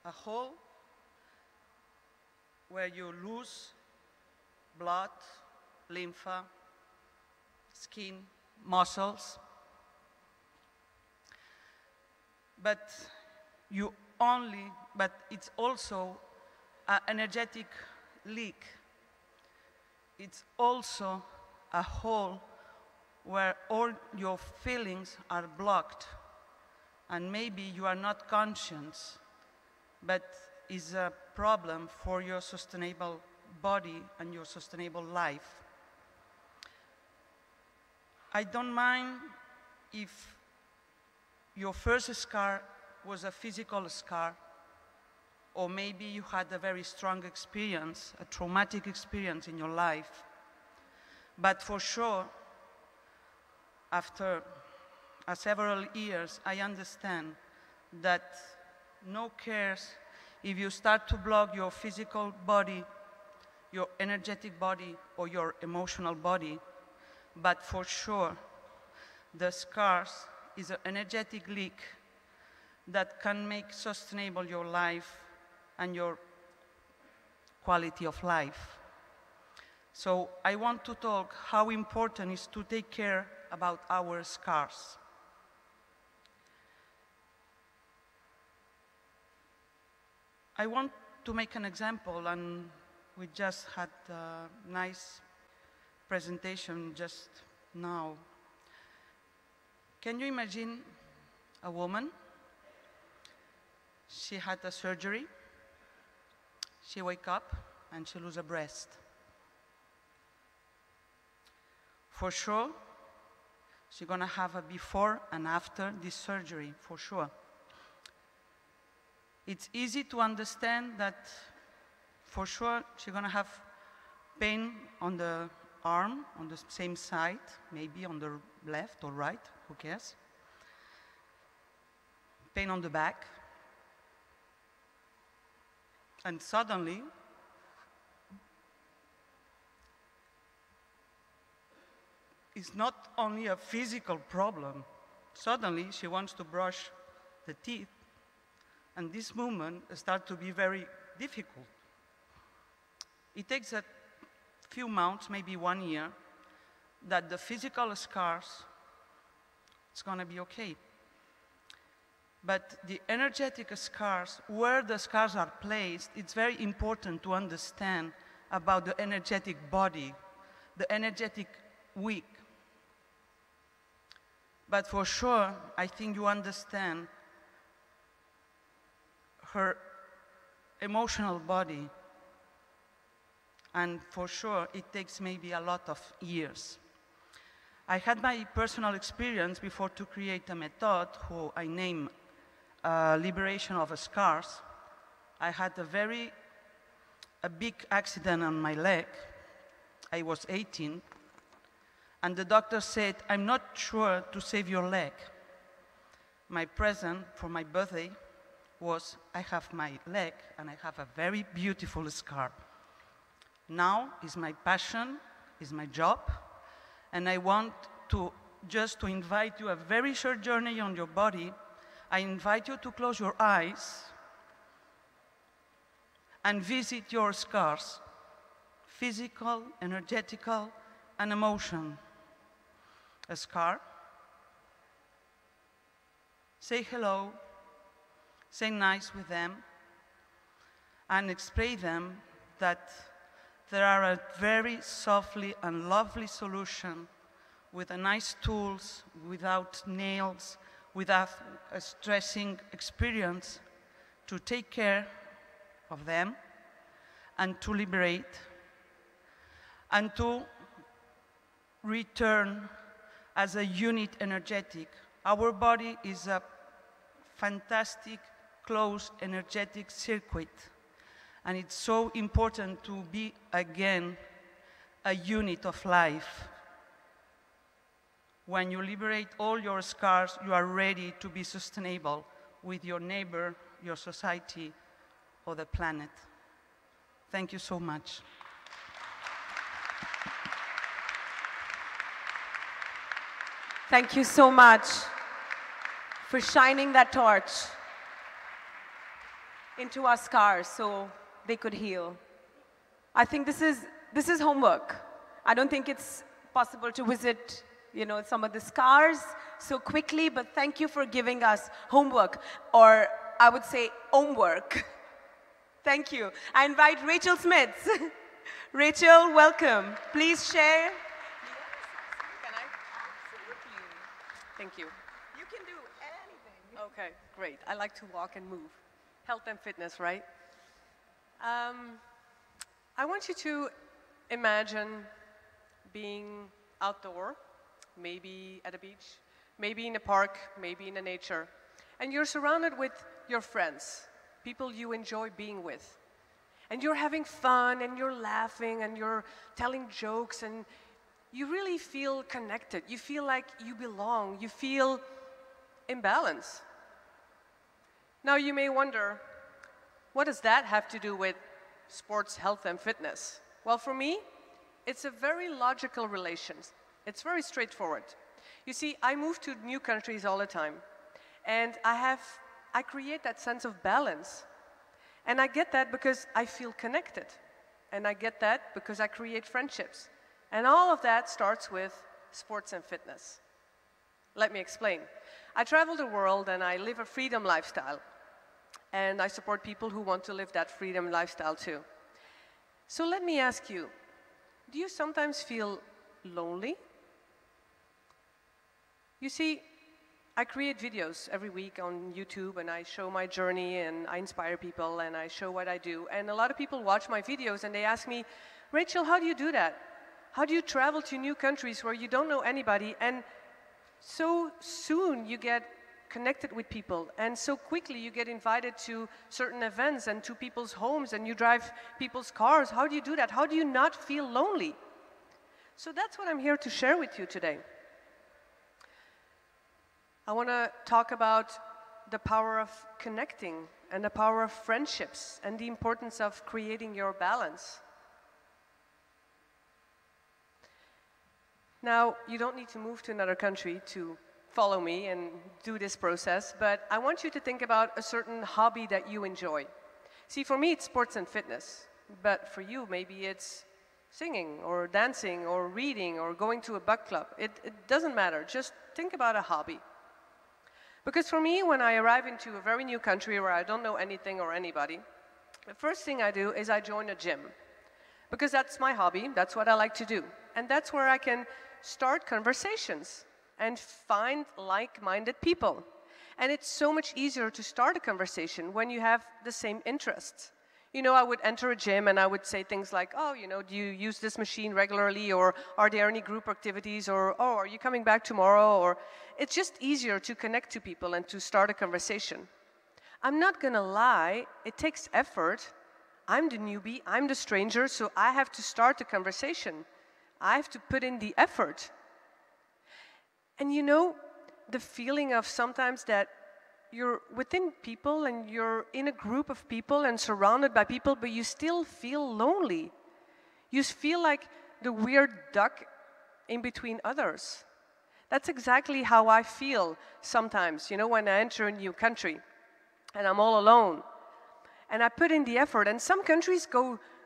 A hole where you lose blood, lymph, skin, muscles. But it's also an energetic leak. It's also a hole where all your feelings are blocked, and maybe you are not conscious, but is a problem for your sustainable body and your sustainable life. I don't mind if your first scar was a physical scar, or maybe you had a very strong experience, a traumatic experience in your life. But for sure, after several years, I understand that no cares if you start to block your physical body, your energetic body, or your emotional body, but for sure, the scars is an energetic leak that can make sustainable your life and your quality of life. So I want to talk how important it is to take care about our scars. I want to make an example, and we just had a nice presentation just now. Can you imagine a woman? She had a surgery. She wake up and she lose a breast. For sure, she's gonna have a before and after this surgery, for sure. It's easy to understand that for sure she's gonna have pain on the arm, on the same side, maybe on the left or right, who cares? Pain on the back. And suddenly, is not only a physical problem. Suddenly, she wants to brush the teeth, and this movement starts to be very difficult. It takes a few months, maybe 1 year, that the physical scars, it's going to be okay. But the energetic scars, where the scars are placed, it's very important to understand about the energetic body, the energetic week. But for sure, I think you understand her emotional body. And for sure, it takes maybe a lot of years. I had my personal experience before to create a method who I name Liberation of Scars. I had a big accident on my leg. I was 18. And the doctor said, I'm not sure to save your leg. My present for my birthday was, I have my leg and I have a very beautiful scar. Now is my passion, is my job, and I want to just to invite you a very short journey on your body. I invite you to close your eyes and visit your scars, physical, energetical, and emotion. A scar. Say hello, say nice with them, and explain them that there are a very softly and lovely solution with a nice tools, without nails, without a stressing experience to take care of them and to liberate and to return as a unit energetic. Our body is a fantastic, closed, energetic circuit. And it's so important to be, again, a unit of life. When you liberate all your scars, you are ready to be sustainable with your neighbor, your society, or the planet. Thank you so much. Thank you so much for shining that torch into our scars so they could heal. I think this is homework. I don't think it's possible to visit, some of the scars so quickly, but thank you for giving us homework, or I would say homework. Thank you. I invite Rachel Smith. Rachel, welcome. Please share. Can I? Absolutely. Thank you. You can do anything. Okay, great. I like to walk and move. Health and fitness, right? I want you to imagine being outdoor, maybe at a beach, maybe in a park, maybe in the nature, and you're surrounded with your friends, people you enjoy being with. And you're having fun, and you're laughing, and you're telling jokes, and you really feel connected. You feel like you belong. You feel in balance. Now you may wonder, what does that have to do with sports, health, and fitness? Well, for me, it's a very logical relation. It's very straightforward. You see, I move to new countries all the time, and I create that sense of balance. And I get that because I feel connected. And I get that because I create friendships. And all of that starts with sports and fitness. Let me explain. I travel the world and I live a freedom lifestyle. And I support people who want to live that freedom lifestyle too. So let me ask you, do you sometimes feel lonely? You see, I create videos every week on YouTube, and I show my journey, and I inspire people, and I show what I do. And a lot of people watch my videos, and they ask me, Rachel, how do you do that? How do you travel to new countries where you don't know anybody, and so soon you get connected with people, and so quickly you get invited to certain events and to people's homes, and you drive people's cars? How do you do that? How do you not feel lonely? So that's what I'm here to share with you today. I want to talk about the power of connecting and the power of friendships and the importance of creating your balance. Now, you don't need to move to another country to follow me and do this process, but I want you to think about a certain hobby that you enjoy. See, for me, it's sports and fitness, but for you, maybe it's singing or dancing or reading or going to a book club. It doesn't matter. Just think about a hobby. Because for me, when I arrive into a very new country where I don't know anything or anybody, the first thing I do is I join a gym. Because that's my hobby, that's what I like to do. And that's where I can start conversations and find like-minded people. And it's so much easier to start a conversation when you have the same interests. You know, I would enter a gym and I would say things like, oh, you know, do you use this machine regularly? Or are there any group activities? Or, oh, are you coming back tomorrow? Or it's just easier to connect to people and to start a conversation. I'm not gonna lie, it takes effort. I'm the newbie, I'm the stranger, so I have to start the conversation. I have to put in the effort. And you know, the feeling of sometimes that you're within people and you're in a group of people and surrounded by people, but you still feel lonely. You feel like the weird duck in between others. That's exactly how I feel sometimes, you know, when I enter a new country and I'm all alone. And I put in the effort, and some countries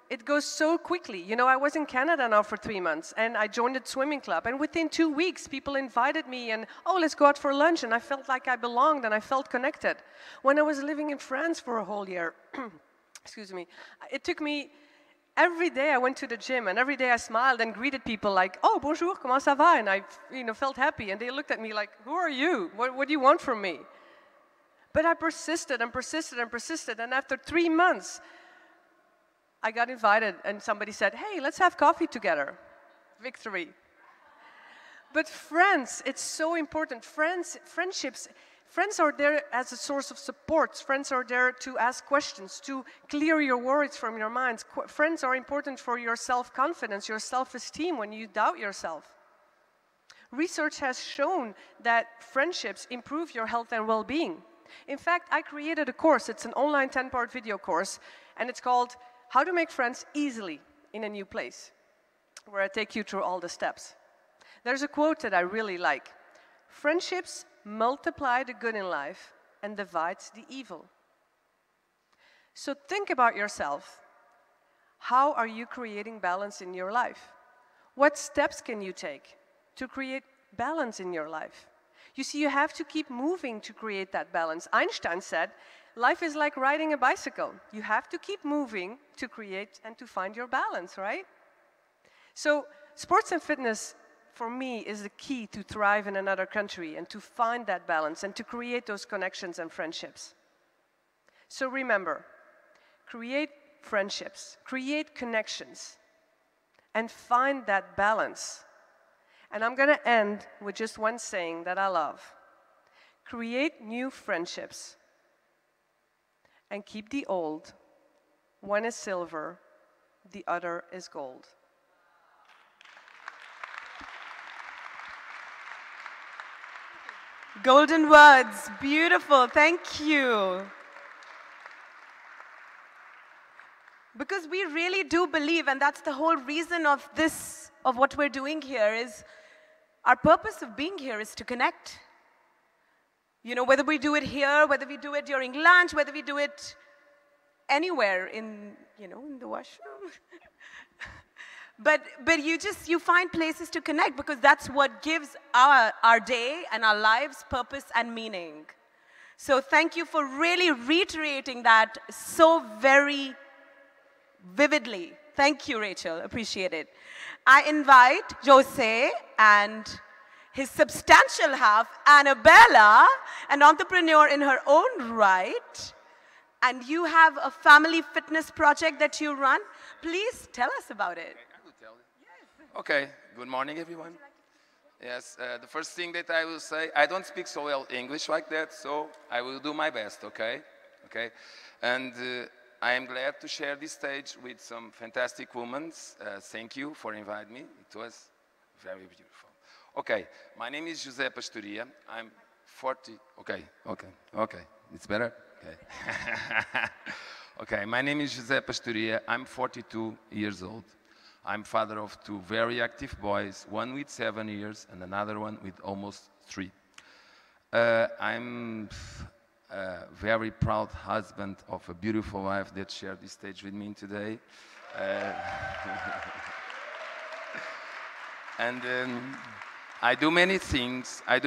it goes so quickly. You know, I was in Canada now for 3 months, and I joined a swimming club, and within 2 weeks, people invited me, and, oh, let's go out for lunch, and I felt like I belonged, and I felt connected. When I was living in France for a whole year, excuse me, it took me, every day I went to the gym, and every day I smiled and greeted people like, oh, bonjour, comment ça va? And I, you know, felt happy, and they looked at me like, who are you? What do you want from me? But I persisted and persisted and persisted, and after 3 months, I got invited, and somebody said, hey, let's have coffee together. Victory. But friends, it's so important. Friendships, friends are there as a source of support. Friends are there to ask questions, to clear your worries from your minds. Friends are important for your self-confidence, your self-esteem when you doubt yourself. Research has shown that friendships improve your health and well-being. In fact, I created a course. It's an online 10-part video course, and it's called How to Make Friends Easily in a New Place, where I take you through all the steps. There's a quote that I really like. Friendships multiply the good in life and divides the evil. So think about yourself. How are you creating balance in your life? What steps can you take to create balance in your life? You see, you have to keep moving to create that balance. Einstein said, life is like riding a bicycle. You have to keep moving to create and to find your balance, right? So sports and fitness, for me, is the key to thrive in another country and to find that balance and to create those connections and friendships. So remember, create friendships, create connections, and find that balance. And I'm going to end with just one saying that I love. Create new friendships and keep the old. One is silver, the other is gold. Golden words, beautiful, thank you. Because we really do believe, and that's the whole reason of this, of what we're doing here, is our purpose of being here is to connect. You know, whether we do it here, whether we do it during lunch, whether we do it anywhere in, you know, in the washroom. But you find places to connect because that's what gives our day and our lives purpose and meaning. So thank you for really reiterating that so very vividly. Thank you, Rachel. Appreciate it. I invite Jose and his substantial half, Annabella, an entrepreneur in her own right. And you have a family fitness project that you run. Please tell us about it. I will tell you. Okay. Good morning, everyone. Yes, the first thing that I will say, I don't speak so well English like that, so I will do my best, okay? Okay. And I am glad to share this stage with some fantastic women. Thank you for inviting me. It was very beautiful. Okay, my name is José Pastoria. I'm 40. Okay. It's better? Okay. Okay, my name is José Pastoria. I'm 42 years old. I'm father of 2 very active boys, one with 7 years and another one with almost 3. I'm a very proud husband of a beautiful wife that shared this stage with me today. And I do many things. I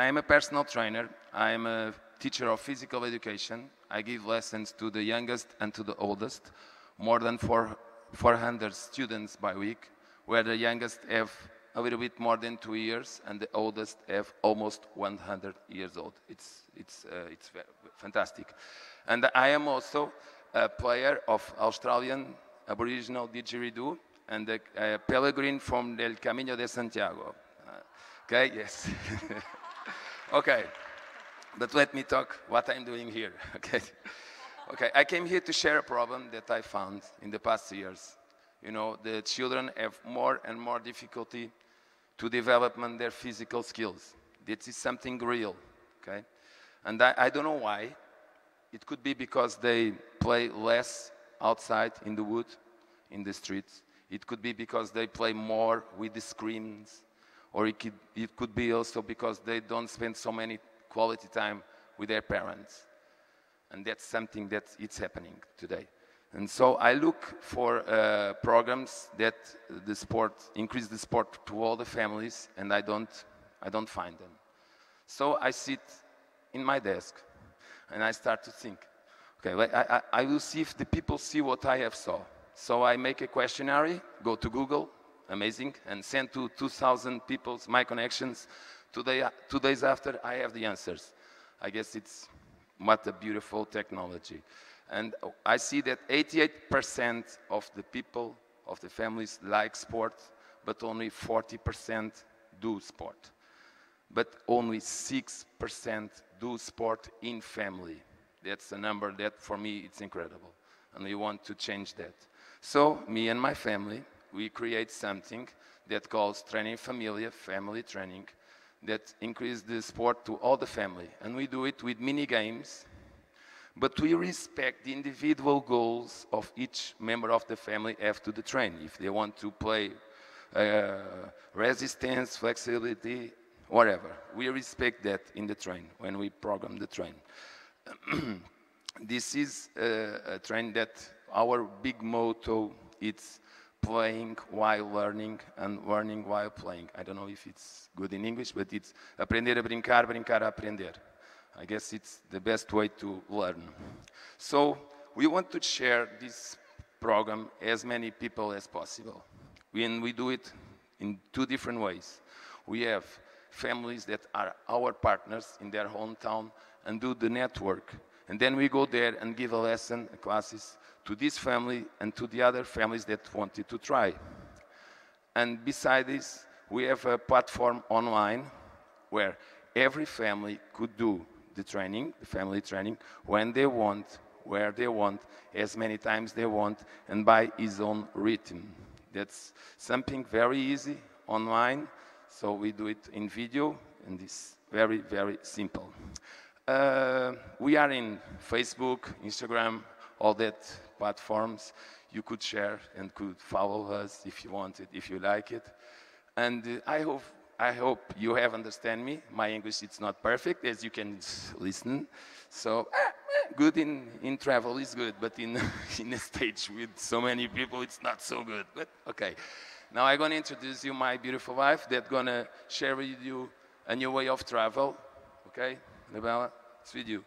am a personal trainer. I am a teacher of physical education. I give lessons to the youngest and to the oldest, more than 400 students by week, where the youngest have a little bit more than 2 years and the oldest have almost 100 years old. It's fantastic. And I am also a player of Australian Aboriginal didgeridoo and a Pellegrin from Del Camino de Santiago. Okay, yes. Okay, but let me talk what I'm doing here, okay? Okay, I came here to share a problem that I found in the past years. You know, the children have more and more difficulty to develop their physical skills. This is something real, okay? And I don't know why. It could be because they play less outside in the wood, in the streets. It could be because they play more with the screens, or it could be also because they don't spend so many quality time with their parents. And that's something that it's happening today. And so I look for programs that increase the sport to all the families, and I don't find them. So I sit in my desk, and I start to think, okay, I will see if the people see what I have saw. So I make a questionnaire, go to Google, amazing, and send to 2,000 people my connections. 2 days after, I have the answers. I guess it's what a beautiful technology. And I see that 88% of the people, of the families, like sport, but only 40% do sport. But only 6% do sport in family. That's a number that, for me, it's incredible. And we want to change that. So, me and my family, we create something that calls Training Familia, family training, that increases the sport to all the family. And we do it with mini games, but we respect the individual goals of each member of the family after the train. If they want to play resistance, flexibility, whatever, we respect that in the train, when we program the train. This is a train that our big motto is playing while learning and learning while playing. I don't know if it's good in English, but it's aprender a brincar, brincar a aprender. I guess it's the best way to learn. So we want to share this program as many people as possible. And we do it in 2 different ways. We have families that are our partners in their hometown and do the network. And then we go there and give a lesson, classes, to this family and to the other families that wanted to try. And beside this, we have a platform online where every family could do the training, the family training, when they want, where they want, as many times they want, and by his own rhythm. That's something very easy online, so we do it in video, and it's very, very simple. We are in Facebook, Instagram, all that platforms. You could share and could follow us if you want it, if you like it. And I hope you have understand me. My English is not perfect, as you can listen. So good in travel is good, but in a stage with so many people, it's not so good. But okay. Now I'm going to introduce you my beautiful wife that's going to share with you a new way of travel. Okay, Bella, it's with you.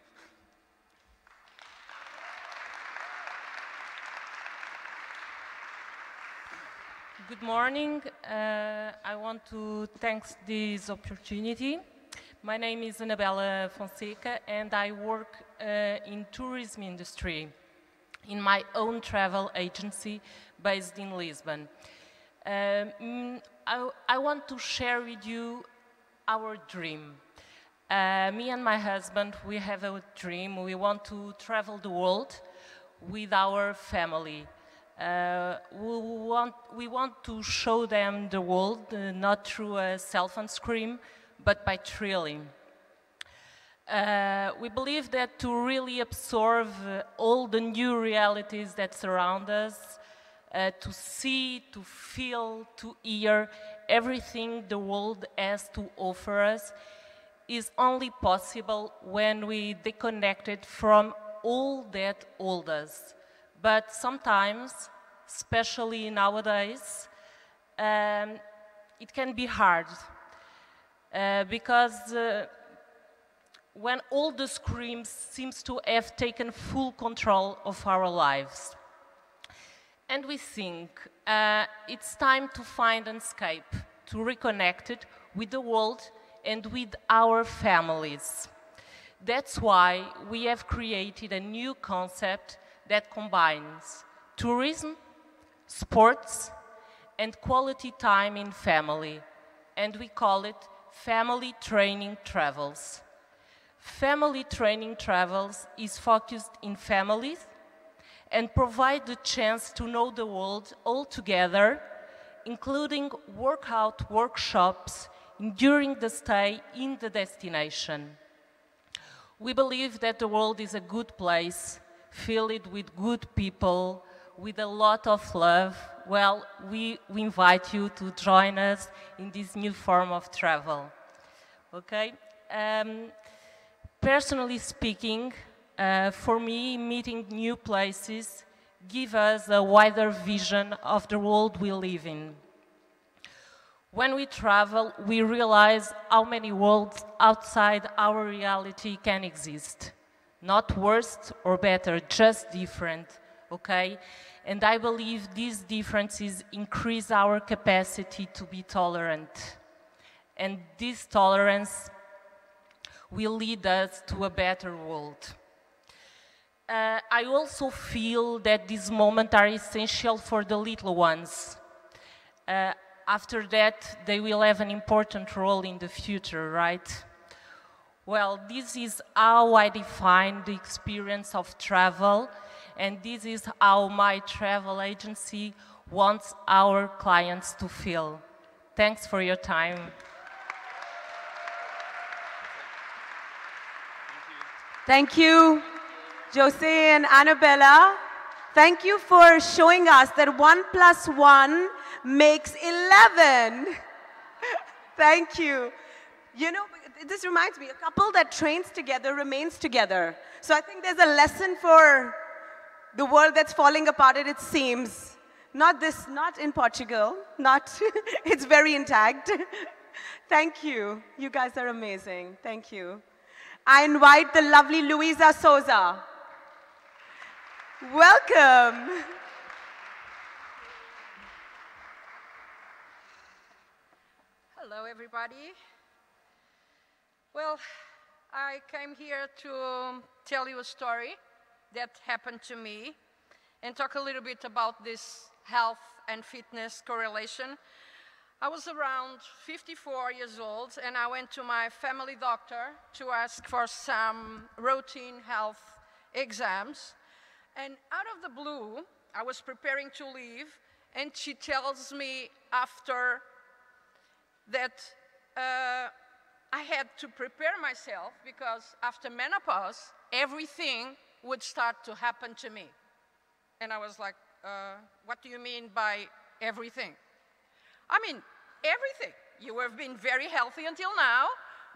Good morning. I want to thank this opportunity. My name is Anabela Fonseca, and I work in tourism industry in my own travel agency based in Lisbon. I want to share with you our dream. Me and my husband, we have a dream. We want to travel the world with our family. We want to show them the world, not through a cell phone screen, but by thrilling. We believe that to really absorb all the new realities that surround us, to see, to feel, to hear everything the world has to offer us is only possible when we disconnected from all that holds us. But sometimes, especially nowadays, it can be hard because when all the screens seems to have taken full control of our lives. And we think it's time to find an escape, to reconnect it with the world and with our families. That's why we have created a new concept that combines tourism, sports, and quality time in family. And we call it Family Training Travels. Family Training Travels is focused in families and provide the chance to know the world all together, including workout workshops during the stay in the destination. We believe that the world is a good place, filled with good people, with a lot of love. Well, we invite you to join us in this new form of travel. Okay? Personally speaking, for me, meeting new places give us a wider vision of the world we live in. When we travel, we realize how many worlds outside our reality can exist. Not worse or better, just different, okay? And I believe these differences increase our capacity to be tolerant. And this tolerance will lead us to a better world. I also feel that these moments are essential for the little ones. After that, they will have an important role in the future, right? Well, this is how I define the experience of travel, and this is how my travel agency wants our clients to feel. Thanks for your time. Thank you, Jose and Annabella. Thank you for showing us that 1 + 1 makes 11. Thank you. You know, this reminds me, a couple that trains together remains together. So I think there's a lesson for the world that's falling apart at its seams. Not in Portugal, it's very intact. Thank you. You guys are amazing. Thank you. I invite the lovely Luisa Souza. Welcome. Hello, everybody. Well, I came here to tell you a story that happened to me and talk a little bit about this health and fitness correlation. I was around 54 years old and I went to my family doctor to ask for some routine health exams. And out of the blue, I was preparing to leave and she tells me after that I had to prepare myself because after menopause, everything would start to happen to me. And I was like, what do you mean by everything? I mean, everything. You have been very healthy until now,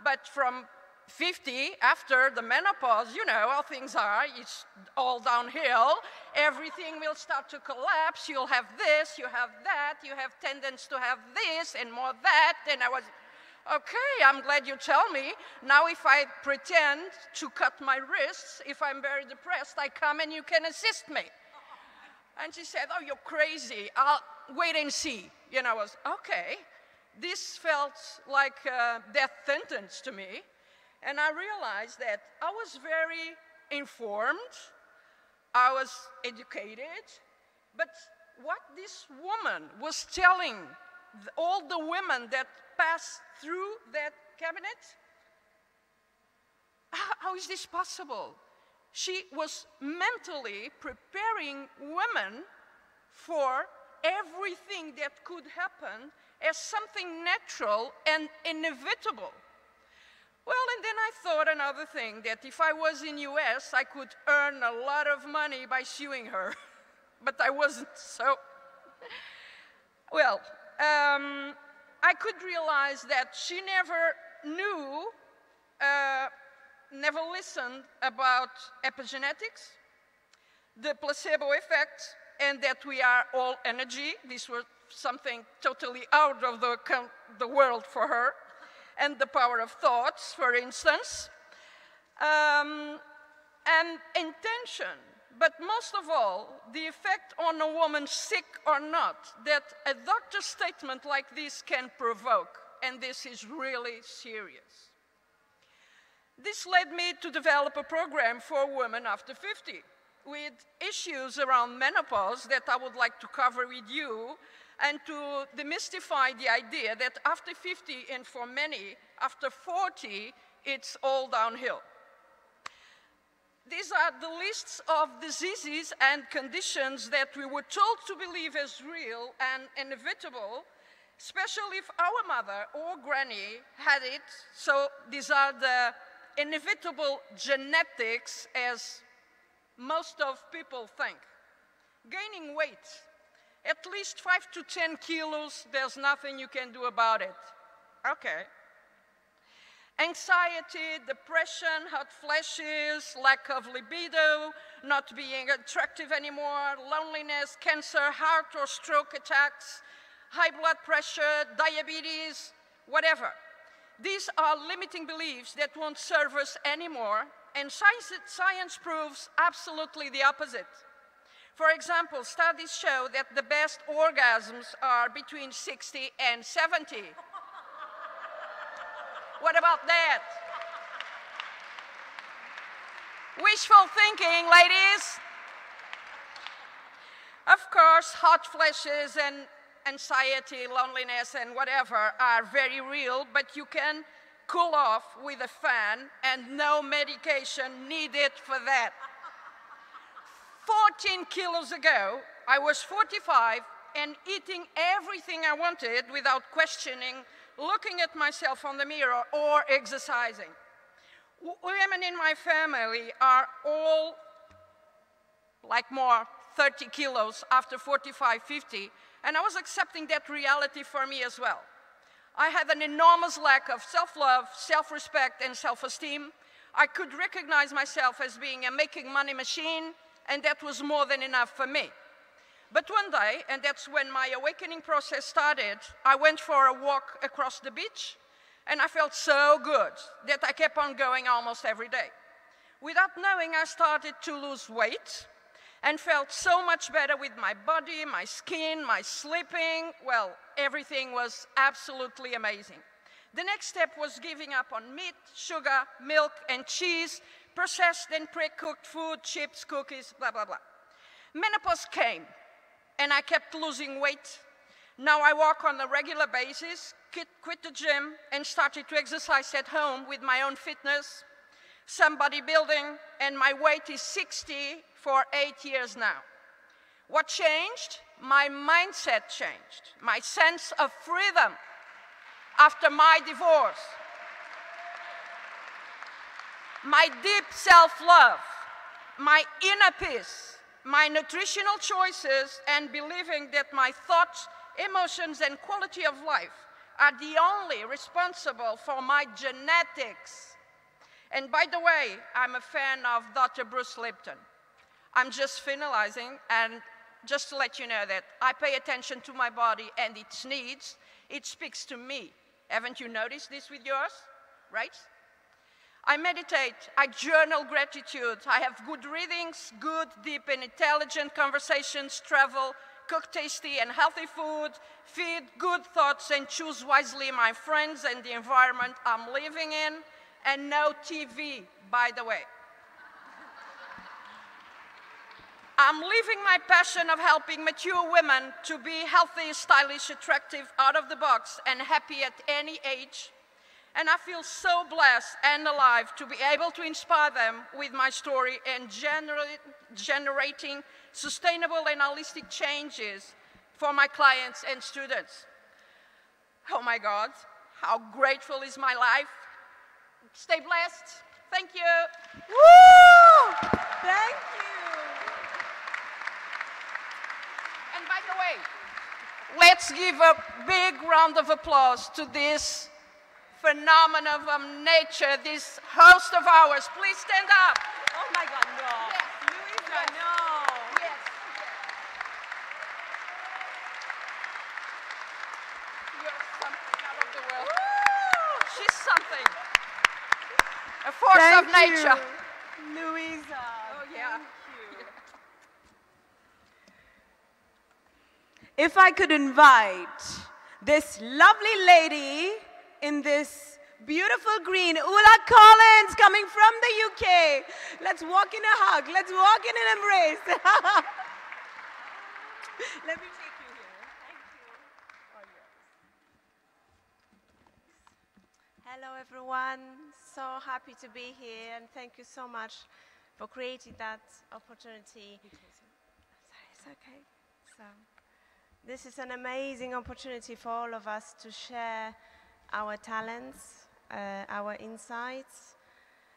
but from 50, after the menopause, you know how things are, it's all downhill. Everything will start to collapse. You'll have this, you have that, you have tendency to have this and more that. And I was, okay, I'm glad you tell me. Now if I pretend to cut my wrists, if I'm very depressed, I come and you can assist me. And she said, oh, you're crazy. I'll wait and see. You know, I was, okay. This felt like a death sentence to me. And I realized that I was very informed, I was educated, but what this woman was telling all the women that passed through that cabinet, how is this possible? She was mentally preparing women for everything that could happen as something natural and inevitable. Well, and then I thought another thing, that if I was in US, I could earn a lot of money by suing her. But I wasn't, so Well, I could realize that she never knew, never listened about epigenetics, the placebo effect, and that we are all energy. This was something totally out of the world for her, and the power of thoughts, for instance, and intention. But most of all, the effect on a woman, sick or not, that a doctor's statement like this can provoke, and this is really serious. This led me to develop a program for women after 50, with issues around menopause that I would like to cover with you, and to demystify the idea that after 50, and for many, after 40, it's all downhill. These are the lists of diseases and conditions that we were told to believe as real and inevitable, especially if our mother or granny had it. So these are the inevitable genetics, as most of people think. Gaining weight, at least 5 to 10 kilos, there's nothing you can do about it. Okay. Anxiety, depression, hot flashes, lack of libido, not being attractive anymore, loneliness, cancer, heart or stroke attacks, high blood pressure, diabetes, whatever. These are limiting beliefs that won't serve us anymore, and science proves absolutely the opposite. For example, studies show that the best orgasms are between 60 and 70. What about that? Wishful thinking, ladies. Of course, hot flashes and anxiety, loneliness, and whatever are very real, but you can cool off with a fan and no medication needed for that. 14 kilos ago, I was 45 and eating everything I wanted without questioning, looking at myself on the mirror or exercising. Women in my family are all like more 30 kilos after 45, 50, and I was accepting that reality for me as well. I had an enormous lack of self-love, self-respect, and self-esteem. I could recognize myself as being a making money machine, and that was more than enough for me. But one day, and that's when my awakening process started, I went for a walk across the beach, and I felt so good that I kept on going almost every day. Without knowing, I started to lose weight and felt so much better with my body, my skin, my sleeping. Well, everything was absolutely amazing. The next step was giving up on meat, sugar, milk, and cheese, processed and pre-cooked food, chips, cookies, blah, blah, blah. Menopause came, and I kept losing weight. Now I walk on a regular basis, quit the gym, and started to exercise at home with my own fitness, some bodybuilding, and my weight is 60 for 8 years now. What changed? My mindset changed, my sense of freedom after my divorce, my deep self-love, my inner peace, my nutritional choices, and believing that my thoughts, emotions, and quality of life are the only responsible for my genetics. And by the way, I'm a fan of Dr. Bruce Lipton. I'm just finalizing, and just to let you know that I pay attention to my body and its needs. It speaks to me. Haven't you noticed this with yours? Right? I meditate, I journal gratitude, I have good readings, good, deep, and intelligent conversations, travel, cook tasty and healthy food, feed good thoughts, and choose wisely my friends and the environment I'm living in, and no TV, by the way. I'm living my passion of helping mature women to be healthy, stylish, attractive, out of the box, and happy at any age. And I feel so blessed and alive to be able to inspire them with my story and generating sustainable and holistic changes for my clients and students. Oh my God, how grateful is my life. Stay blessed. Thank you. Woo! Thank you. And by the way, Let's give a big round of applause to this phenomenon of nature, this host of ours. Please stand up. Oh my God, no. Yes. Luisa, no. Yes. You're something out of the world. Woo! She's something. A force of nature. Luisa. Oh, yeah. If I could invite this lovely lady in this beautiful green, Ula Collins, coming from the UK. Let's walk in a hug. Let's walk in an embrace. Let me take you here. Thank you. Oh, yes. Hello, everyone. So happy to be here, and thank you so much for creating that opportunity. Sorry, it's okay. So, this is an amazing opportunity for all of us to share our talents, our insights,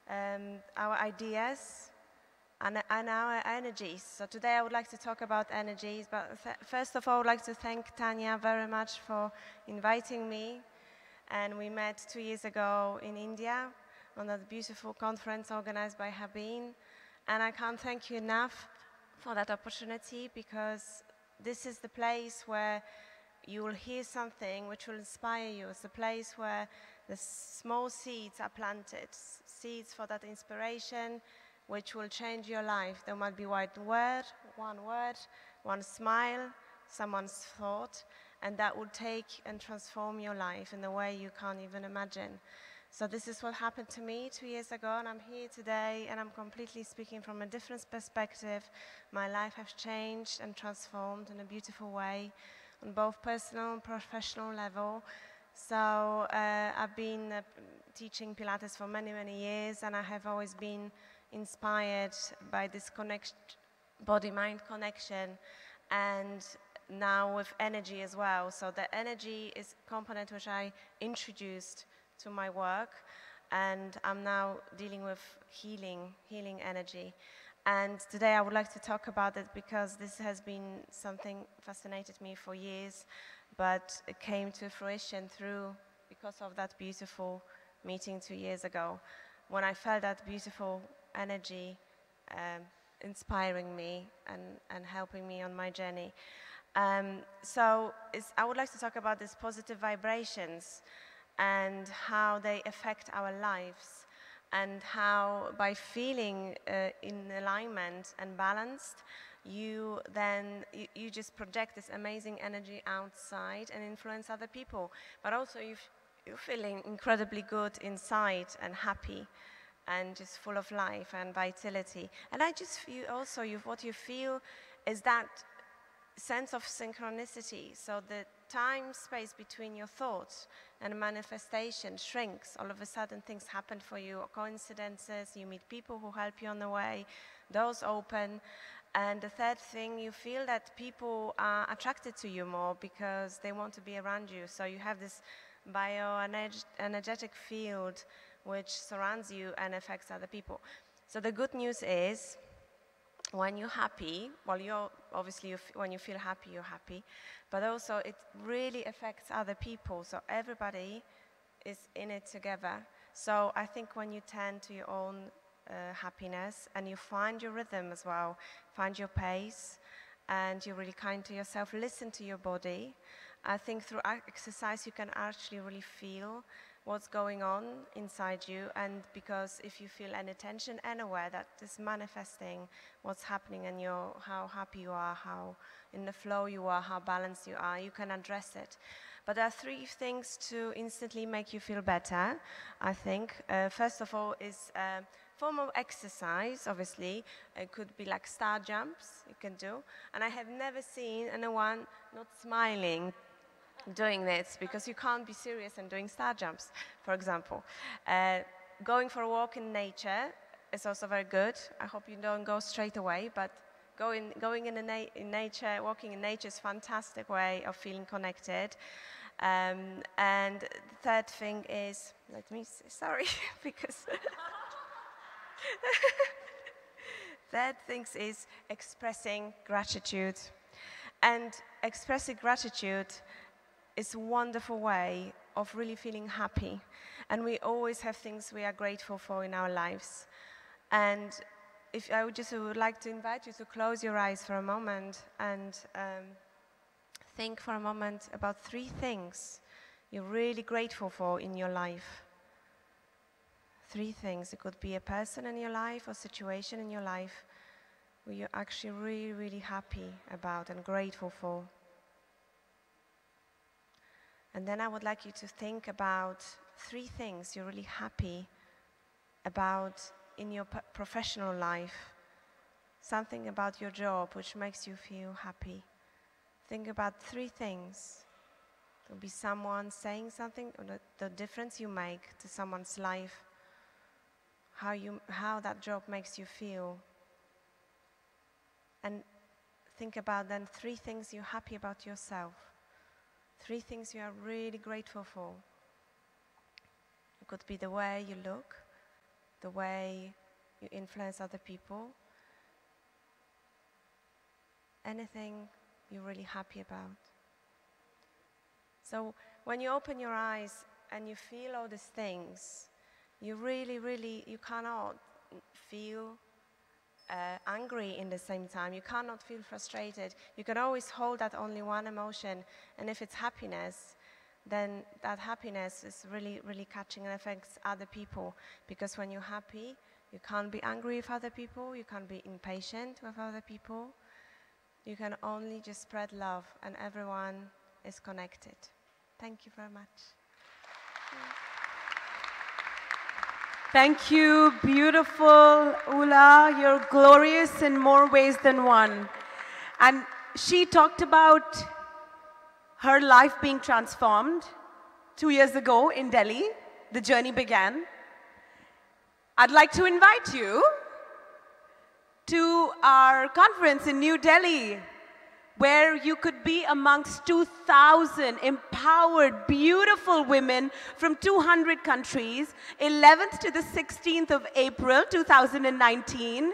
our ideas, and our energies. So today I would like to talk about energies, but first of all I would like to thank Tanya very much for inviting me. And we met 2 years ago in India on that beautiful conference organized by Habeen. And I can't thank you enough for that opportunity, because this is the place where you will hear something which will inspire you. It's a place where the small seeds are planted, seeds for that inspiration which will change your life. There might be one word, one smile, someone's thought, and that will take and transform your life in a way you can't even imagine. So this is what happened to me 2 years ago, and I'm here today, and I'm completely speaking from a different perspective. My life has changed and transformed in a beautiful way on both personal and professional level. So I've been teaching Pilates for many, many years, and I have always been inspired by this body-mind connection, and now with energy as well. So the energy is a component which I introduced to my work, and I'm now dealing with healing energy. And today I would like to talk about it because this has been something fascinated me for years, but it came to fruition because of that beautiful meeting 2 years ago, when I felt that beautiful energy inspiring me and helping me on my journey. So I would like to talk about these positive vibrations and how they affect our lives, and how by feeling in alignment and balanced, you just project this amazing energy outside and influence other people. But also you're feeling incredibly good inside and happy and just full of life and vitality. And I just feel also what you feel is that sense of synchronicity. So the time-space between your thoughts and manifestation shrinks. All of a sudden things happen for you, coincidences, you meet people who help you on the way, doors open. And the third thing, you feel that people are attracted to you more because they want to be around you. So you have this bioenergetic field which surrounds you and affects other people. So the good news is, when you're happy, well, when you feel happy, you're happy, but also it really affects other people. So everybody is in it together. So I think when you tend to your own happiness and you find your rhythm as well, find your pace, and you're really kind to yourself, listen to your body. I think through exercise you can actually really feel what's going on inside you, and because if you feel any tension anywhere, that is manifesting what's happening and how happy you are, how in the flow you are, how balanced you are, you can address it. But there are 3 things to instantly make you feel better, I think. First of all is a form of exercise, obviously. It could be like star jumps you can do, and I have never seen anyone not smiling doing this, because you can't be serious and doing star jumps, for example. Going for a walk in nature is also very good. I hope you don't go straight away, but going in nature, walking in nature is a fantastic way of feeling connected. And the third thing is, let me see, sorry, because third thing is expressing gratitude. And expressing gratitude is a wonderful way of really feeling happy. And we always have things we are grateful for in our lives. And if I would like to invite you to close your eyes for a moment and think for a moment about 3 things you're really grateful for in your life. 3 things. It could be a person in your life or situation in your life where you're actually really, really happy about and grateful for. And then I would like you to think about 3 things you're really happy about in your professional life. Something about your job which makes you feel happy. Think about 3 things. It will be someone saying something, or the difference you make to someone's life, how that job makes you feel. And think about then 3 things you're happy about yourself. 3 things you are really grateful for. It could be the way you look, the way you influence other people, anything you're really happy about. So when you open your eyes and you feel all these things, you you cannot feel angry in the same time. You cannot feel frustrated. You can always hold that only one emotion. And if it's happiness, then that happiness is really, really catching and affects other people. Because when you're happy, you can't be angry with other people. You can't be impatient with other people. You can only just spread love, and everyone is connected. Thank you very much. Thank you, beautiful Ula. You're glorious in more ways than one. And she talked about her life being transformed 2 years ago in Delhi. The journey began. I'd like to invite you to our conference in New Delhi, where you could be amongst 2,000 empowered, beautiful women from 200 countries, 11th to the 16th of April, 2019.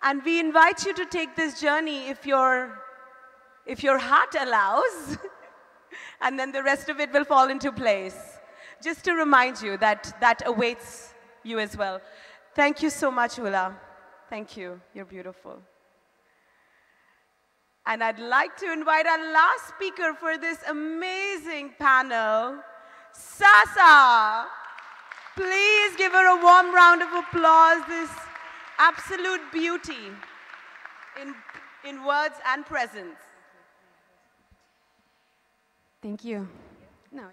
And we invite you to take this journey if your heart allows, and then the rest of it will fall into place. Just to remind you that that awaits you as well. Thank you so much, Ula. Thank you. You're beautiful. And I'd like to invite our last speaker for this amazing panel, Sasa. Please give her a warm round of applause, this absolute beauty in words and presence. Thank you. No,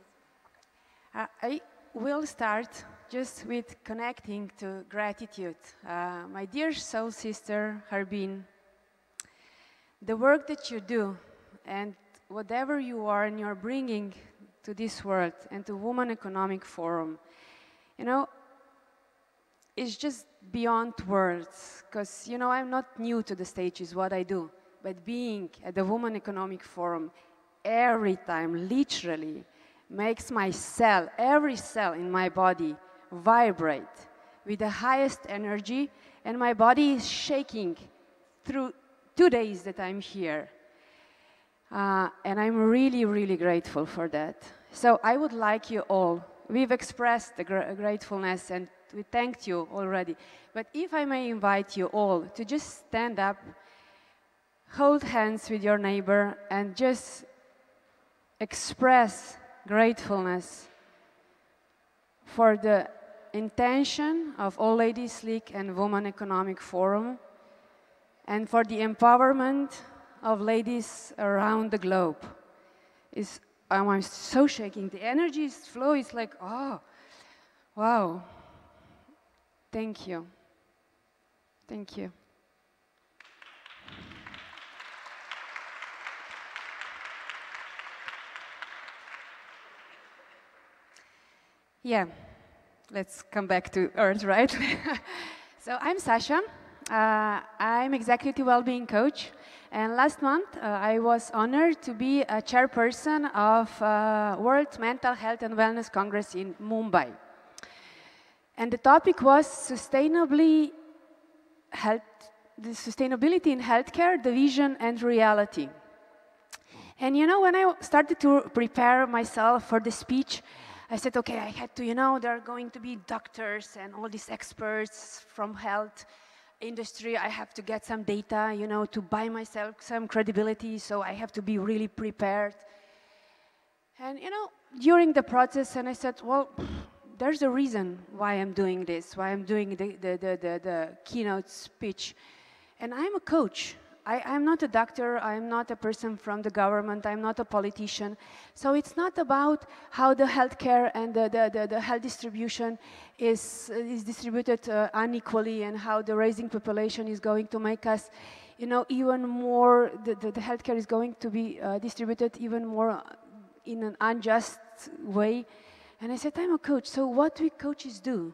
I will start just with connecting to gratitude. My dear soul sister, Harbin, the work that you do and whatever you are and you're bringing to this world and to Women Economic Forum, you know, it's just beyond words. Because, you know, I'm not new to the stage is what I do. But being at the Women Economic Forum every time, literally, makes my cell, every cell in my body, vibrate with the highest energy, and my body is shaking through 2 days that I'm here. And I'm really, really grateful for that. So I would like you all, we've expressed the gratefulness and we thanked you already, but if I may invite you all to just stand up, hold hands with your neighbor and just express gratefulness for the intention of All Ladies League and Women Economic Forum, and for the empowerment of ladies around the globe. I'm so shaking. The energy is flow. It's like, oh, wow. Thank you. Thank you. Yeah, let's come back to Earth, right? So I'm Sasha. I'm Executive Wellbeing Coach. And last month, I was honored to be a chairperson of World Mental Health and Wellness Congress in Mumbai. And the topic was the sustainability in healthcare, the vision and reality. And you know, when I started to prepare myself for the speech, I said, okay, I had to, you know, there are going to be doctors and all these experts from health industry. I have to get some data, you know, to buy myself some credibility, so I have to be really prepared. And, you know, during the process, and I said, well, there's a reason why I'm doing this, why I'm doing the keynote speech. And I'm a coach. I'm not a doctor, I'm not a person from the government, I'm not a politician. So it's not about how the healthcare and the health distribution is distributed unequally, and how the raising population is going to make us, you know, even more, the healthcare is going to be distributed even more in an unjust way. And I said, I'm a coach, so what we coaches do?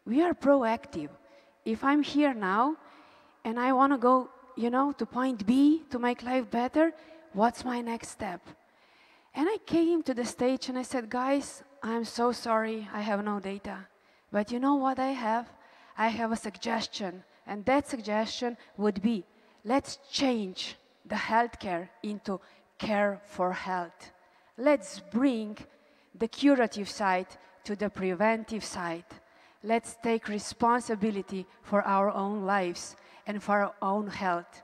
We are proactive. If I'm here now and I want to go, you know, to point B to make life better, what's my next step? And I came to the stage and I said, guys, I'm so sorry, I have no data. But you know what I have? I have a suggestion. And that suggestion would be, let's change the healthcare into care for health. Let's bring the curative side to the preventive side. Let's take responsibility for our own lives and for our own health.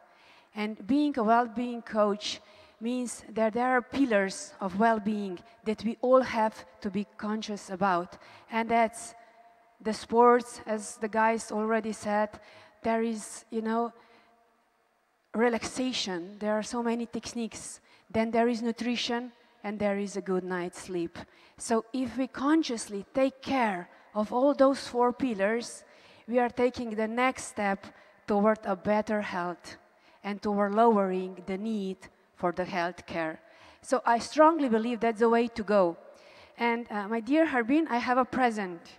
And being a well-being coach means that there are pillars of well-being that we all have to be conscious about. And that's the sports, as the guys already said. There is, you know, relaxation. There are so many techniques. Then there is nutrition, and there is a good night's sleep. So if we consciously take care of all those 4 pillars, we are taking the next step toward a better health and toward lowering the need for the health care. So I strongly believe that's the way to go. And my dear Harbin, I have a present.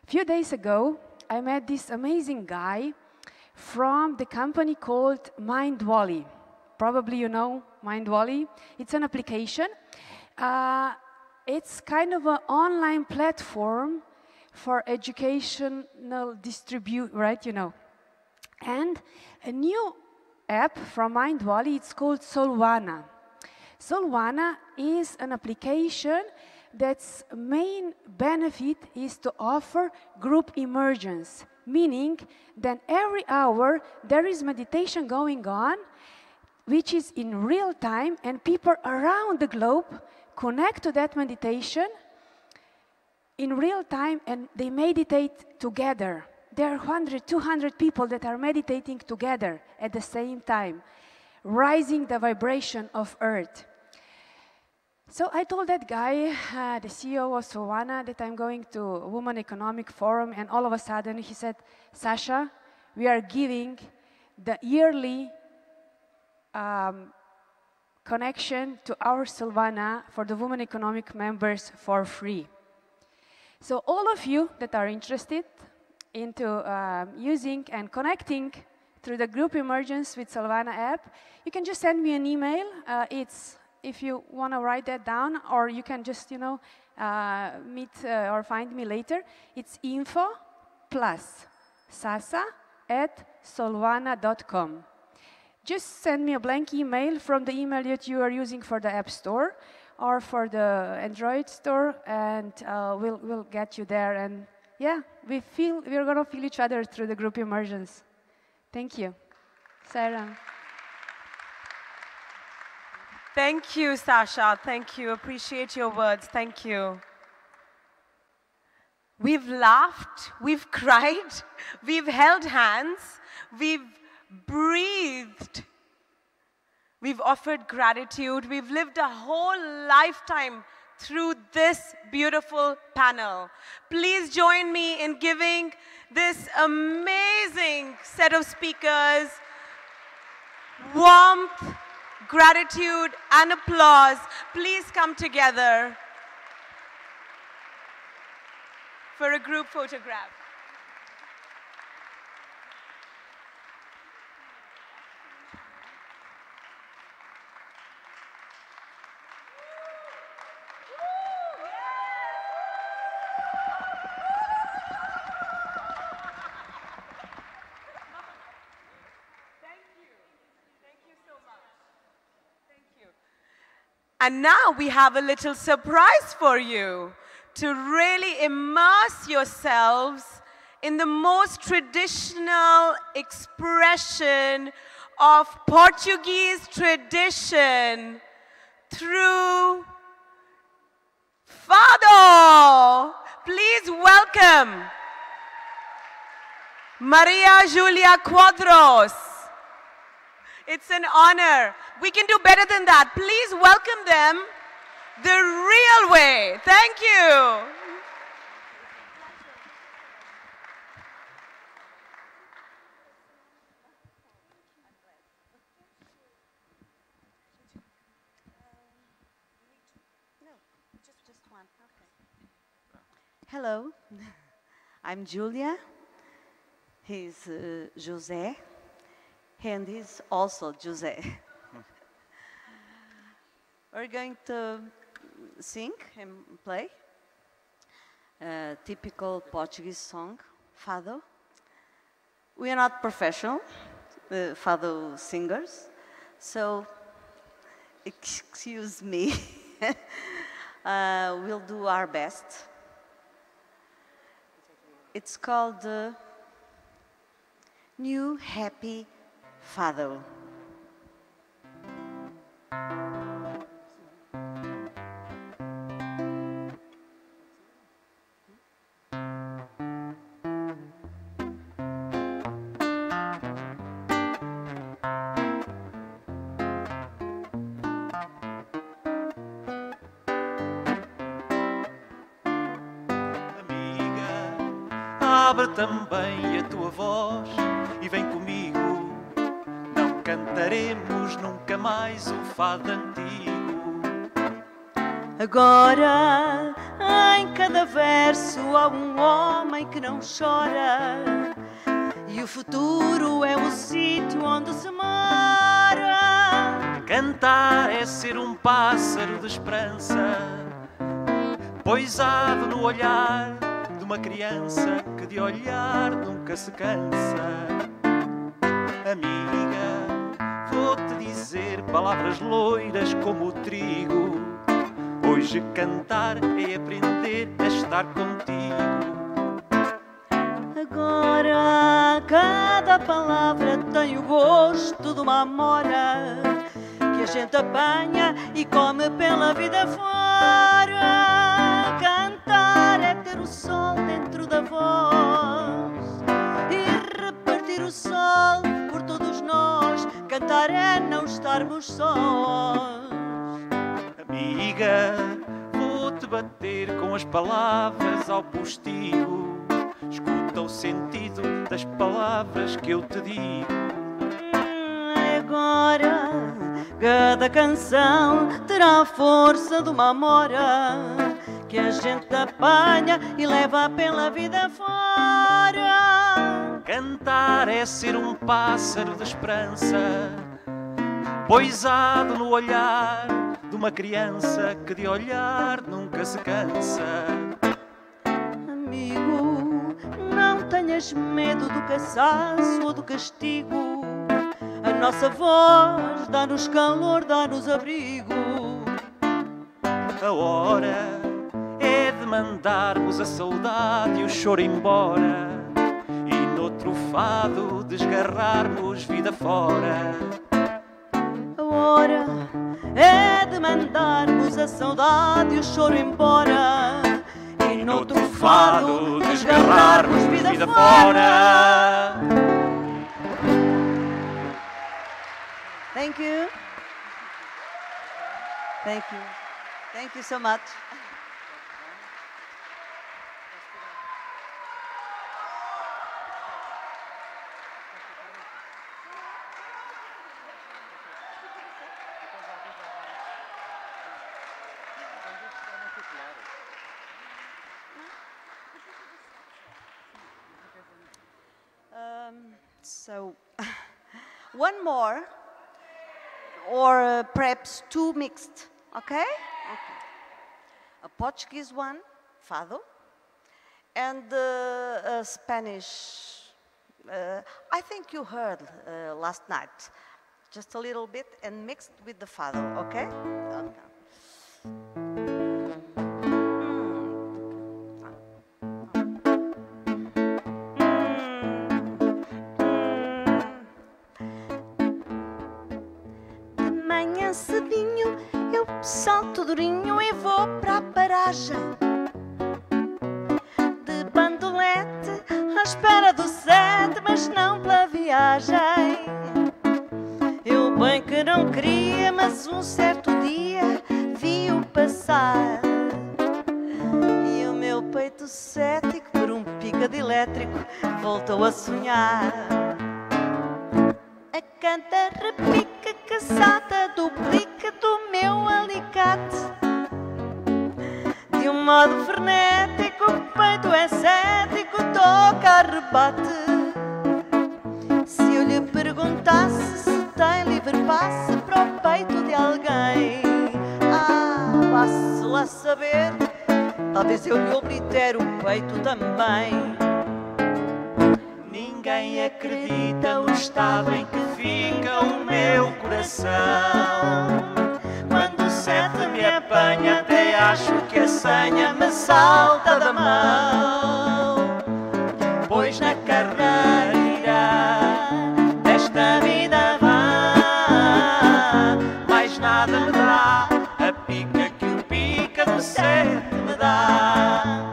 A few days ago, I met this amazing guy from the company called Mindvalley. Probably you know Mindvalley. It's an application. It's kind of an online platform for educational right, you know. And a new app from Mindvalley, it's called Solvana. Solvana is an application that's main benefit is to offer group emergence, meaning that every hour there is meditation going on, which is in real time, and people around the globe connect to that meditation in real time, and they meditate together. There are 100, 200 people that are meditating together at the same time, rising the vibration of Earth. So I told that guy, the CEO of Solvana, that I'm going to a Women Economic Forum, and all of a sudden he said, Sasha, we are giving the yearly connection to our Solvana for the Women Economic members for free. So all of you that are interested into using and connecting through the group emergence with Solvana app, you can just send me an email. It's, if you want to write that down, or you can just, you know, meet or find me later. It's info+sasa@solvana.com. Just send me a blank email from the email that you are using for the App Store or for the Android store, and we'll get you there. And yeah, we're going to feel each other through the group immersions. Thank you. Sarah. Thank you, Sasha. Thank you. Appreciate your words. Thank you. We've laughed, we've cried, we've held hands, we've breathed, we've offered gratitude, we've lived a whole lifetime through this beautiful panel. Please join me in giving this amazing set of speakers warmth, gratitude, and applause. Please come together for a group photograph. And now we have a little surprise for you to really immerse yourselves in the most traditional expression of Portuguese tradition through Fado. Please welcome Maria Julia Quadros. It's an honor. We can do better than that. Please welcome them the real way. Thank you. Hello, I'm Julia. He's José, and he's also José. We're going to sing and play a typical Portuguese song, Fado. We are not professional Fado singers, so excuse me. We'll do our best. It's called New Happy Fado. Abre também a tua voz e vem comigo. Não cantaremos nunca mais o fado antigo. Agora, em cada verso há um homem que não chora, e o futuro é o sítio onde se mora. Cantar é ser um pássaro de esperança, poisado no olhar de uma criança que de olhar nunca se cansa. Amiga, vou-te dizer palavras loiras como o trigo. Hoje cantar é aprender a estar contigo. Agora cada palavra tem o gosto de uma amora que a gente apanha e come pela vida fora. Cantar é ter o sol dentro da voz e repartir o sol por todos nós. Cantar é não estarmos sós. Amiga, vou-te bater com as palavras ao postigo. Escuta o sentido das palavras que eu te digo. Agora cada canção terá a força de uma amora que a gente apanha e leva pela vida fora. Cantar é ser um pássaro de esperança, poisado no olhar de uma criança que de olhar nunca se cansa. Amigo, não tenhas medo do cansaço ou do castigo. A nossa voz dá-nos calor, dá-nos abrigo. A hora é de mandarmos a saudade e o choro embora e noutro fado desgarrarmos vida fora. A hora é de mandarmos a saudade e o choro embora e noutro fado desgarrarmos vida fora. Thank you. Thank you. Thank you so much. So, one more, or perhaps two mixed, okay? Okay. A Portuguese one, Fado, and a Spanish, I think you heard last night, just a little bit, and mixed with the Fado, okay? Okay. espera do 7, mas não pela viagem. Eu bem que não queria, mas um certo dia vi-o passar. E o meu peito cético, por um picado elétrico, voltou a sonhar. A canta repica, caçada, duplica do meu alicate. De um modo frenético, o peito é cético, toca, rebate. Se eu lhe perguntasse se tem livre passe para o peito de alguém, vá-se lá saber, talvez eu lhe oblitere o peito também. Ninguém acredita o estado em que fica o meu coração. Quando o 7 me apanha, até acho que a senha me salta da mão. Pois na carreira desta vida vá, mais nada me dá a pica que o pica do 7 me dá.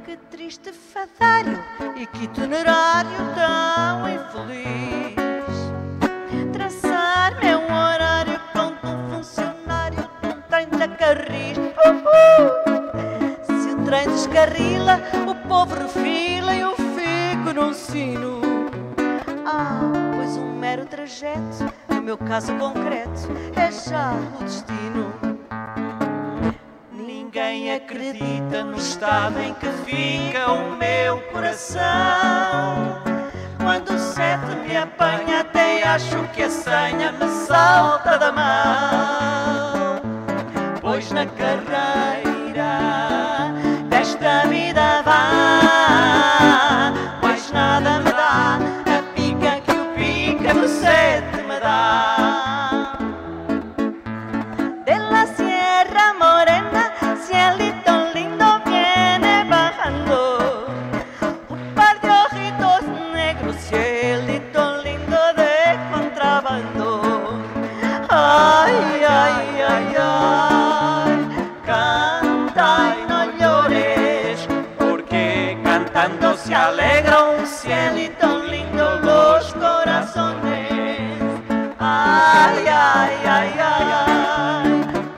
Que triste fadário e que itinerário tão infeliz. Traçar-me é um horário com um funcionário de um trem da Carris. Se o trem descarrila, o povo refila e eu fico num sino. Pois um mero trajeto, no meu caso concreto, é já o destino. Ninguém acredita no estado em que fica o meu coração. Quando o 7 me apanha, até acho que a senha me salta da mão. Pois na carreira desta vida vá, mais nada me dá a pica que o pica do 7 me dá. De la Sierra Morena, cielito lindo viene bajando. Un par de ojitos negros, cielito lindo de contrabando. Ay, ay, ay, ay, canta y no llores, porque cantando se alegra un cielito lindo los corazones. Ay, ay, ay, ay, ay,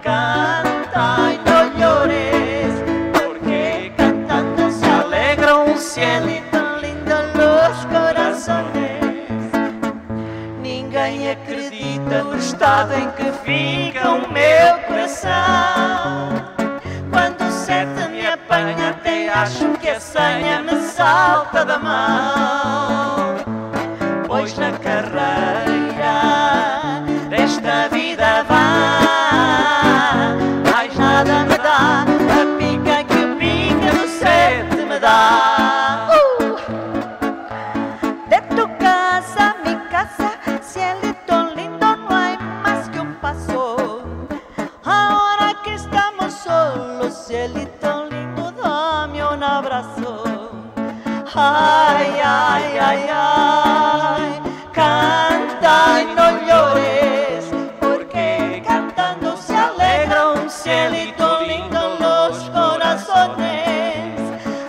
canta y no llores, porque cantando se alegra un cielito lindo los corazones. Ninguém acredita no estado em que fica o meu coração. Quando o 7 me apanha, até acho que a senha me salta da mão. Pois na carreira desta vida vá, mais nada me dá a pica que o pica do 7 me dá. De tu casa, mi casa, cielito lindo, no hay más que un paso. Ahora que estamos solos, cielito lindo, dame un abrazo. Ay, ay, ay, ay, canta y no llores, porque cantando se alegra un cielito lindo los corazones.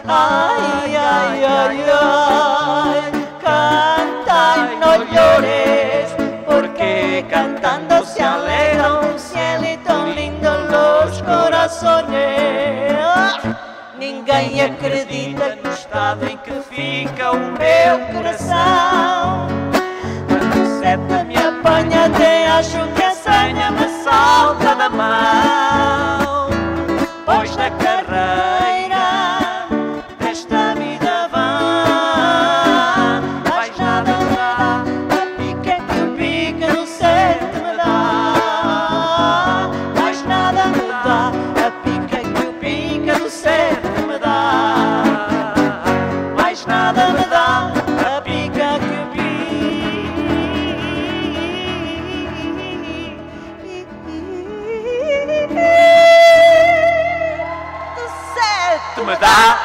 Ay, ay, ay, ay, canta y no llores, porque cantando se alegra un cielito lindo los corazones. Ninguém acredita no estado em que fica o meu coração. Quando o 7 me apanha, até acho que a senha me salta da mão. Pois na carreira desta vida vá, mais nada me dá a pica que o pica do 7 me dá. Mais nada me dá a pica que o pica do 7 me dá. Mais nada me dá a pica que o tu me dá.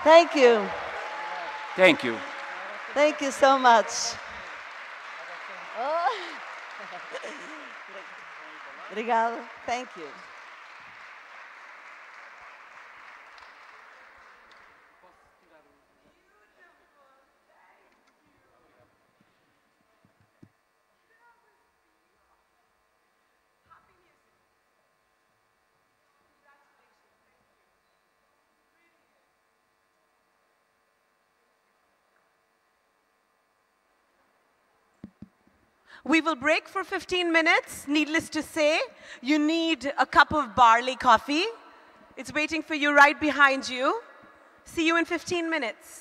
Thank you. Thank you. Thank you so much. Obrigado. Thank you. We will break for 15 minutes. Needless to say, you need a cup of barley coffee. It's waiting for you right behind you. See you in 15 minutes.